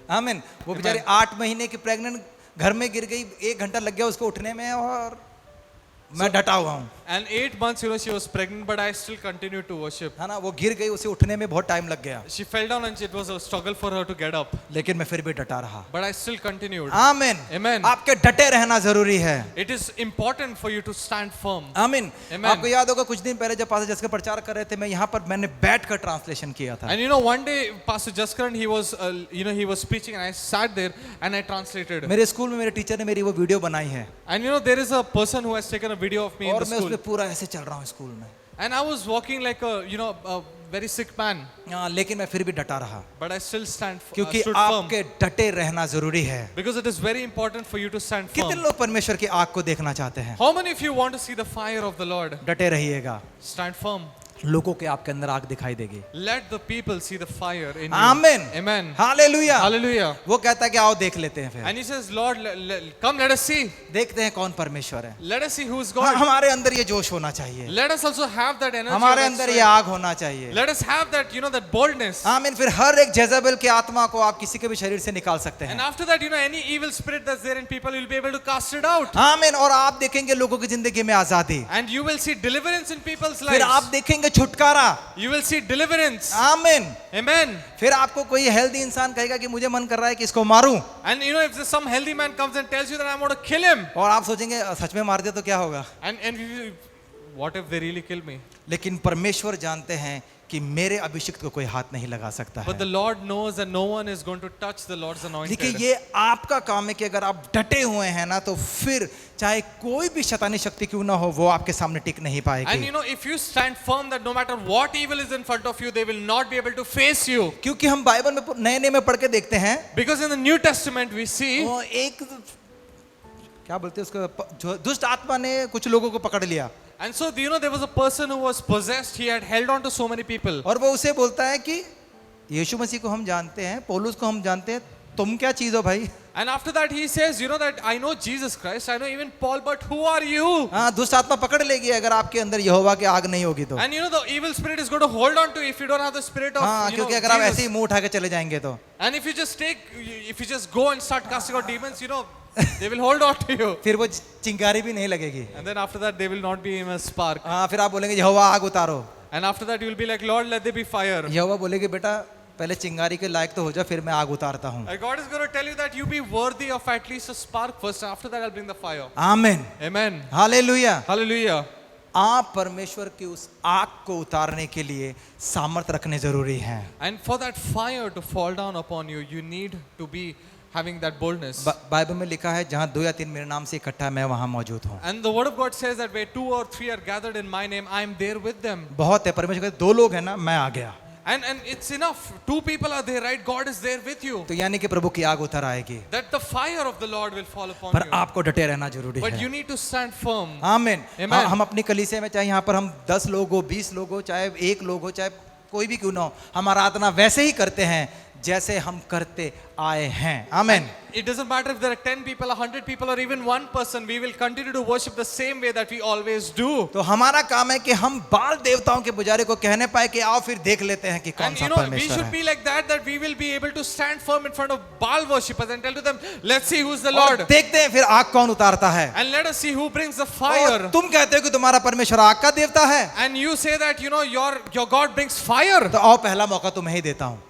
आमीन। वो बेचारी 8 महीने की प्रेग्नेंट घर में गिर गई, 1 घंटा लग गया उसको उठने में, और मैं डटा हुआ हूँ। And 8 months, she was pregnant, but I still continued to worship. है ना, वो गिर गई, उसे उठने में बहुत टाइम लग गया, She fell down and it was a struggle for her to get up. लेकिन मैं फिर भी डटा रहा। But I still continued. आमीन। Amen. आपके डटे रहना जरूरी है। It is important for you to stand firm. आमीन। Amen. आपको याद होगा कुछ दिन पहले जब पास्टर जस के प्रचार कर रहे थे, मैं यहाँ पर मैंने बैठकर ट्रांसलेशन किया था। And one day Pastor Jaskaran, he was preaching and I sat there and I translated. मेरे स्कूल में मेरे टीचर ने मेरी वो वीडियो बनाई है, And there is a person who has taken a video of me in और the मैं school. उसमें पूरा ऐसे चल रहा हूँ स्कूल में, And I was walking like a very sick man. लेकिन मैं फिर भी डटा रहा, But I still क्योंकि stood firm. आपके डटे रहना जरूरी है। Because it is very important for you to stand कितने firm. लोग परमेश्वर की आग को देखना चाहते हैं? How many of you want to see the fire of the Lord? डटे रहिएगा, Stand firm. लोगों के आपके अंदर आग दिखाई देगी। Let the people see the fire in you. आमीन। Amen. हालेलुया। Hallelujah. वो कहता है कि आओ देख लेते हैं, फिर And he says, Lord, come, let us see. देखते हैं कौन परमेश्वर है। Let us see who is God. हमारे अंदर ये जोश होना चाहिए, Let us also have that energy. हमारे that अंदर ये strength. आग होना चाहिए। Let us have that, that boldness. आमीन। फिर हर एक जेजबेल की आत्मा को आप किसी के भी शरीर से निकाल सकते And हैं। after that, any evil spirit that's there in people, you'll be able to cast it out. आमीन। और आप देखेंगे लोगों की जिंदगी में आजादी, And you will see deliverance in people's फिर आप lives. देखेंगे छुटकारा। You will see deliverance. आमीन। Amen. फिर आपको कोई हेल्दी इंसान कहेगा कि मुझे मन कर रहा है कि इसको मारूं, And if there's some healthy man comes and tells you that I'm going to kill him. और आप सोचेंगे सच में मार दिया तो क्या होगा? And what if they really kill me? लेकिन परमेश्वर जानते हैं कि मेरे अभिषिक्त को कोई हाथ नहीं लगा सकता But है। the Lord knows that no one is going to touch the Lord's anointed. देखिए, ये आपका काम है कि अगर आप डटे हुए हैं ना, तो फिर चाहे कोई भी शैतानी शक्ति क्यों ना हो, वो आपके सामने टिक नहीं And पाएगी। if you stand firm that no matter what evil is in front of you, they will not be able to face you. क्योंकि हम बाइबल में नए नए में पढ़ के देखते हैं, Because in the New Testament we see, वो एक क्या बोलते हैं उसको, जो दुष्ट आत्मा ने कुछ लोगों को पकड़ लिया, and so there was a person who was possessed. He had held on to so many people. और वो उसे बोलता है कि यीशु मसीह को हम जानते हैं, पौलुस को हम जानते हैं, तुम क्या चीज हो भाई? And after that he says, that I know Jesus Christ, I know even Paul, but who are you? हाँ, दुष्ट आत्मा पकड़ लेगी अगर आपके अंदर यहोवा की आग नहीं होगी तो। And the evil spirit is going to hold on to you if you don't have the spirit of हाँ, क्योंकि अगर आप ऐसे ही Jesus. मुंह उठा के चले जाएंगे तो, And if you just go and start casting out demons, they will hold on to you. फिर वो चिंगारी भी नहीं लगेगी। And then after that, they will not be in a spark. हाँ, फिर आप बोलेंगे यहोवा आग उतारो, And after that, you will be like, Lord, let there be fire. यहोवा बोलेगे बेटा पहले चिंगारी के लायक तो हो जा, फिर मैं आग उतारता हूँ। And God is going to tell you that you be worthy of at least a spark first. And after that, I'll bring the fire. आमीन। Amen. हालेलुया। Hallelujah. आप परमेश्वर की उस आग को उतारने के लिए सामर्थ रखने जरूरी है। And for that fire to fall down upon you, you need to be having that boldness. Bible में लिखा है जहाँ 2 या 3 मेरे नाम से इकट्ठा है, मैं वहाँ मौजूद हूँ। And the word of God says that where 2 or 3 are gathered in my name, I am there with them. बहुत है, परमेश्वर कहते 2 लोग हैं ना, मैं आ गया। And it's enough. 2 people are there, right? God is there with you. तो यानी कि प्रभु की आग उतर आएगी, That the fire of the Lord will fall upon पर you. आपको डटे रहना जरूरी But है। you need to stand firm. आमीन। Amen. हम अपनी कलीसिया में, चाहे यहाँ पर हम 10 लोग हो, 20 लोग हो, चाहे 1 लोग हो, चाहे कोई भी क्यों ना हो, हम आराधना वैसे ही करते हैं जैसे हम करते आए हैं। आमीन। It doesn't matter if there are 10 people, 100 people, or even 1 person. We will continue to worship the same way that we always do. तो हमारा काम है कि हम बाल देवताओं के पुजारी को कहने पाए कि आओ फिर देख लेते हैं कि कौन And सा we परमेश्वर should है। be like that we will be able to stand firm in front of Baal worshippers and tell to them, let's see who's the और Lord. देखते हैं फिर आग कौन उतारता है। And let us see who brings the और fire. तुम कहते हो कि तुम्हारा परमेश्वर आग का देवता है, And you say that, your God brings fire. तो आओ पहला मौका तुम्हें ही देता हूँ।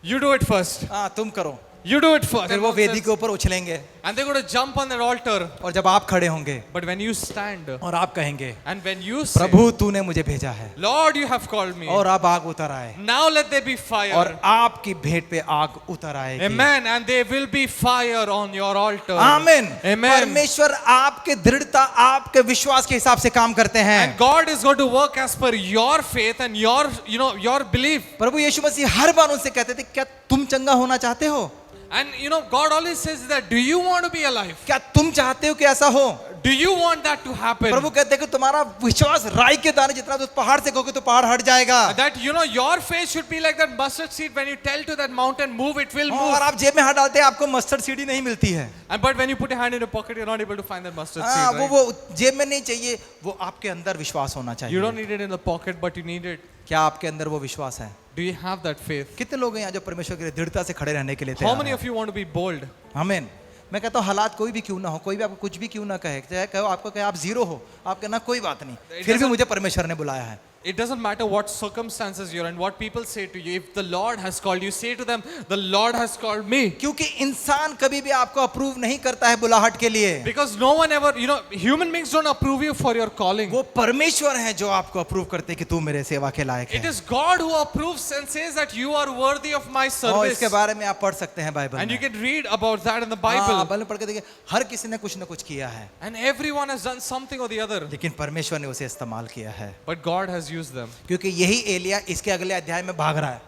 You do it first. हाँ, तुम करो। You do it first. फिर वो वेदी के ऊपर उछलेंगे, And they're going to jump on that altar. और जब आप खड़े होंगे But when you stand, और आप कहेंगे and when you say, प्रभु तूने मुझे भेजा है, Lord, you have called me. और अब आग उतर आए, Now let there be और fire. आपकी भेंट पे आग उतर आएगी। Amen. And there will be fire on your altar. आमीन। Amen. परमेश्वर आपके दृढ़ता, आपके विश्वास के हिसाब से काम करते हैं। And God is going to work as per your faith and your belief. प्रभु यीशु मसीह हर बार उनसे कहते थे, क्या तुम चंगा होना चाहते हो? And God always says that, do you want to be alive? क्या तुम चाहते हो कि ऐसा हो? Do you want that to happen? प्रभु कहते हैं कि तुम्हारा विश्वास राई के दाने जितना, तो पहाड़ से कहोगे तो पहाड़ हट जाएगा। That your faith should be like that mustard seed. When you tell to that mountain move, it will move. और आप जेब में हाथ डालते हैं, आपको मस्टर्ड सीड ही नहीं मिलती है। But when you put your hand in your pocket, you're not able to find that mustard हाँ, seed. Right? वो जेब में नहीं चाहिए, वो आपके अंदर विश्वास होना You don't चाहिए। need it in the pocket, but you need it. क्या आपके अंदर वो विश्वास है? Do you have that faith? कितने लोग हैं यहाँ जो परमेश्वर के लिए दृढ़ता से खड़े रहने के लिए How तैयार many हैं? of you want to be bold? आमीन। मैं कहता हूँ हालात कोई भी क्यों ना हो, कोई भी आपको कुछ भी क्यों ना कहे, चाहे कहो आपको कहे आप जीरो हो, आप कहना कोई बात नहीं, फिर भी मुझे परमेश्वर ने बुलाया है। It doesn't matter what circumstances you're in, what people say to you. If the Lord has called you, say to them, the Lord has called me. क्योंकि इंसान कभी भी आपको अप्रूव नहीं करता है बुलाहट के लिए। Because no one ever, human beings don't approve you for your calling. वो परमेश्वर है जो आपको अप्रूव करते हैं कि तू मेरे सेवा के लायक It है। is God who approves and says that you are worthy of my और service. इसके बारे में आप पढ़ सकते हैं बाइबल And you में। can read about that in the हाँ, Bible. बाइबल में पढ़ के देखिए, हर किसी ने कुछ ना कुछ किया है, And everyone has done something or the other. लेकिन परमेश्वर ने उसे इस्तेमाल किया है। But God has used them. क्योंकि यही एलिया इसके अगले अध्याय में भाग रहा है।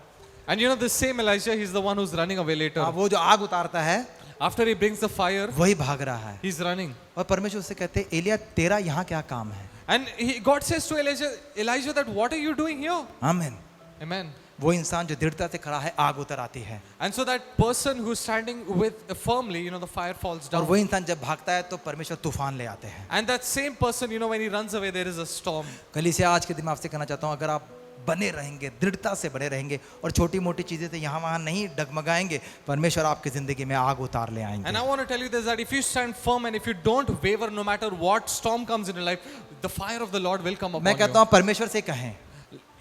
And this same Elijah, he's the one who's running away later. वो जो आग उतारता है After he brings the fire, वही भाग रहा है। he's running. और परमेश्वर उससे कहते हैं, एलिया तेरा यहाँ क्या काम है? And God says to Elijah that what are you doing here? आमीन। Amen. वो इंसान जो दृढ़ता से खड़ा है, आग उतर आती है। And so that person who's standing with firmly, the fire falls और down. वो इंसान जब भागता है तो परमेश्वर तूफान ले आते हैं। And that same person, when he runs away, there is a storm. कलीसिया आज के दिन मैं आपसे कहना चाहता हूँ, अगर आप बने रहेंगे, दृढ़ता से बने रहेंगे और छोटी मोटी चीजें से यहाँ वहाँ नहीं डगमगाएंगे, परमेश्वर आपकी जिंदगी में आग उतार ले आएंगे। And I want to tell you this, that if you stand firm and if you don't waver, no matter what storm comes in your life, the fire of the Lord will come मैं upon कहता you. हूँ परमेश्वर से कहें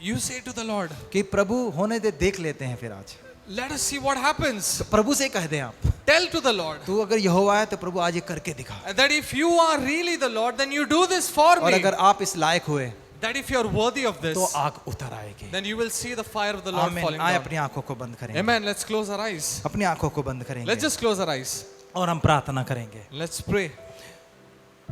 You say to the Lord, कि प्रभु होने दे, देख लेते हैं फिर आज। let us see what happens. प्रभु से कह दें आप, Tell to the Lord तू अगर यहोवा है तो प्रभु आज ये करके दिखा। that if you are really the Lord, then you do this for और me. अगर आप इस लायक हुए That if you are worthy of this, तो आग उतर आएगी। then you will see the fire of the Lord आमीन। falling आए down. अपनी आंखों को बंद करेंगे, Amen. Let's close our eyes. अपनी आंखों को बंद करेंगे Let's just close our eyes. और हम प्रार्थना करेंगे। Let's pray.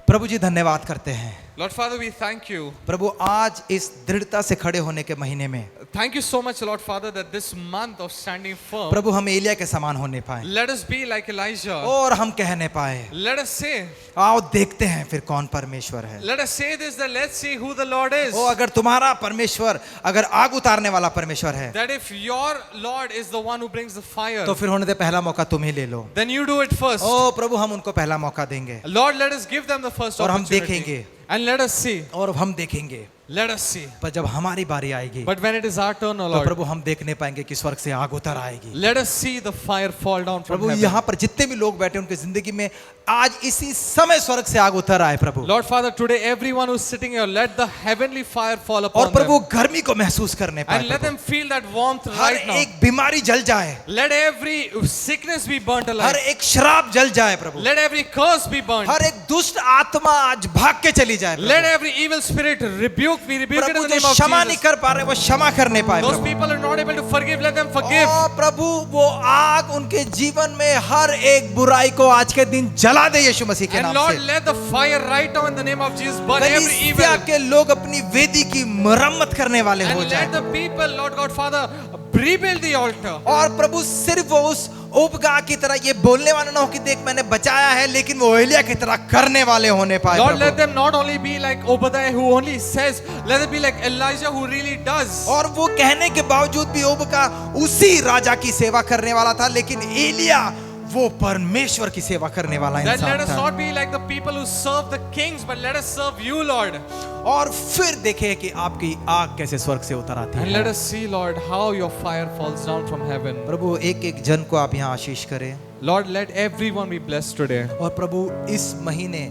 प्रभु जी धन्यवाद करते हैं। Lord Father, we thank you. प्रभु आज इस दृढ़ता से खड़े होने के महीने में Thank you so much, Lord Father, that this month of standing firm, प्रभु हम एलिया के समान होने पाए let us be like Elijah. और हम कहने पाए, Let us say, आओ देखते हैं फिर कौन परमेश्वर है। let us say this, that let's see who the Lord is. ओ अगर तुम्हारा परमेश्वर, अगर आग उतारने वाला परमेश्वर है That if your Lord is the one who brings the fire, तो फिर होने दे पहला मौका तुम ही ले लो। then you do it first. ओ प्रभु हम उनको पहला मौका देंगे Lord, let us give them the first और हम opportunity. देखेंगे And let us see. और हम देखेंगे, Let us see. पर जब हमारी बारी आएगी But when it is our turn, O तो Lord, प्रभु हम देखने पाएंगे कि स्वर्ग से आग उतर आएगी। let us see the fire fall down from Prabhu heaven. यहाँ पर जितने भी लोग बैठे उनकी जिंदगी में आज इसी समय स्वर्ग से आग उतर आए प्रभु। Lord Father, today everyone who's sitting here, let the heavenly fire fall और upon प्रभु them. गर्मी को महसूस करने पाए And let Prabhu. them feel that warmth her right now. एक बीमारी जल जाए, Let every sickness be burnt her alive. एक शराब जल जाए प्रभु, Let every curse be burnt. हर एक दुष्ट आत्मा आज भाग के चली जाए Let Prabhu. every evil spirit we rebuke it in Prabhu the जो name of क्षमा नहीं Jesus. कर पा रहे वो क्षमा करने पाए Those Prabhu. people are not able to forgive, let them forgive. ओ प्रभु वो आग उनके जीवन में हर एक बुराई को आज के दिन जला दे यीशु मसीह के And नाम Lord, से। let the fire right now in the name of Jesus burn every evil. कलीसिया के लोग अपनी वेदी की मरम्मत करने वाले हो And जाए let the people, Lord God Father, rebuild the altar. और प्रभु सिर्फ वो उस उपगा की तरह ये बोलने वाला ना हो कि देख मैंने बचाया है, लेकिन वो एलिया की तरह करने वाले होने पाए Lord, let Prabhu. them not only be like Obadiah who only says, let them be like Elijah who really does. और वो कहने के बावजूद भी उपगा उसी राजा की सेवा करने वाला था, लेकिन एलिया वो परमेश्वर की सेवा करने वाला That let इंसान us था। not be like the people who serve the kings, but let us serve you, Lord. और फिर देखे कि आपकी आग कैसे स्वर्ग से उतर आती And let है। us see, Lord, how your fire falls down from heaven. प्रभु एक एक जन को आप यहाँ आशीष करें Lord, let everyone be blessed today. और प्रभु इस महीने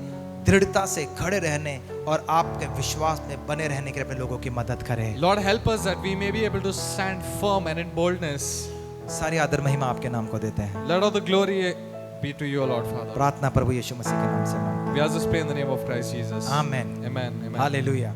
दृढ़ता से खड़े रहने और आपके विश्वास में बने रहने के लिए अपने लोगों की मदद करें। Lord, help us that we may be able to stand firm and in boldness. सारी आदर महिमा आपके नाम को देते हैं। Let all the glory be to you, Lord Father. प्रार्थना प्रभु यीशु मसीह के नाम से मांगते We ask this pray in the name of Christ Jesus. हैं। आमेन। Amen. Amen. हालेलुया।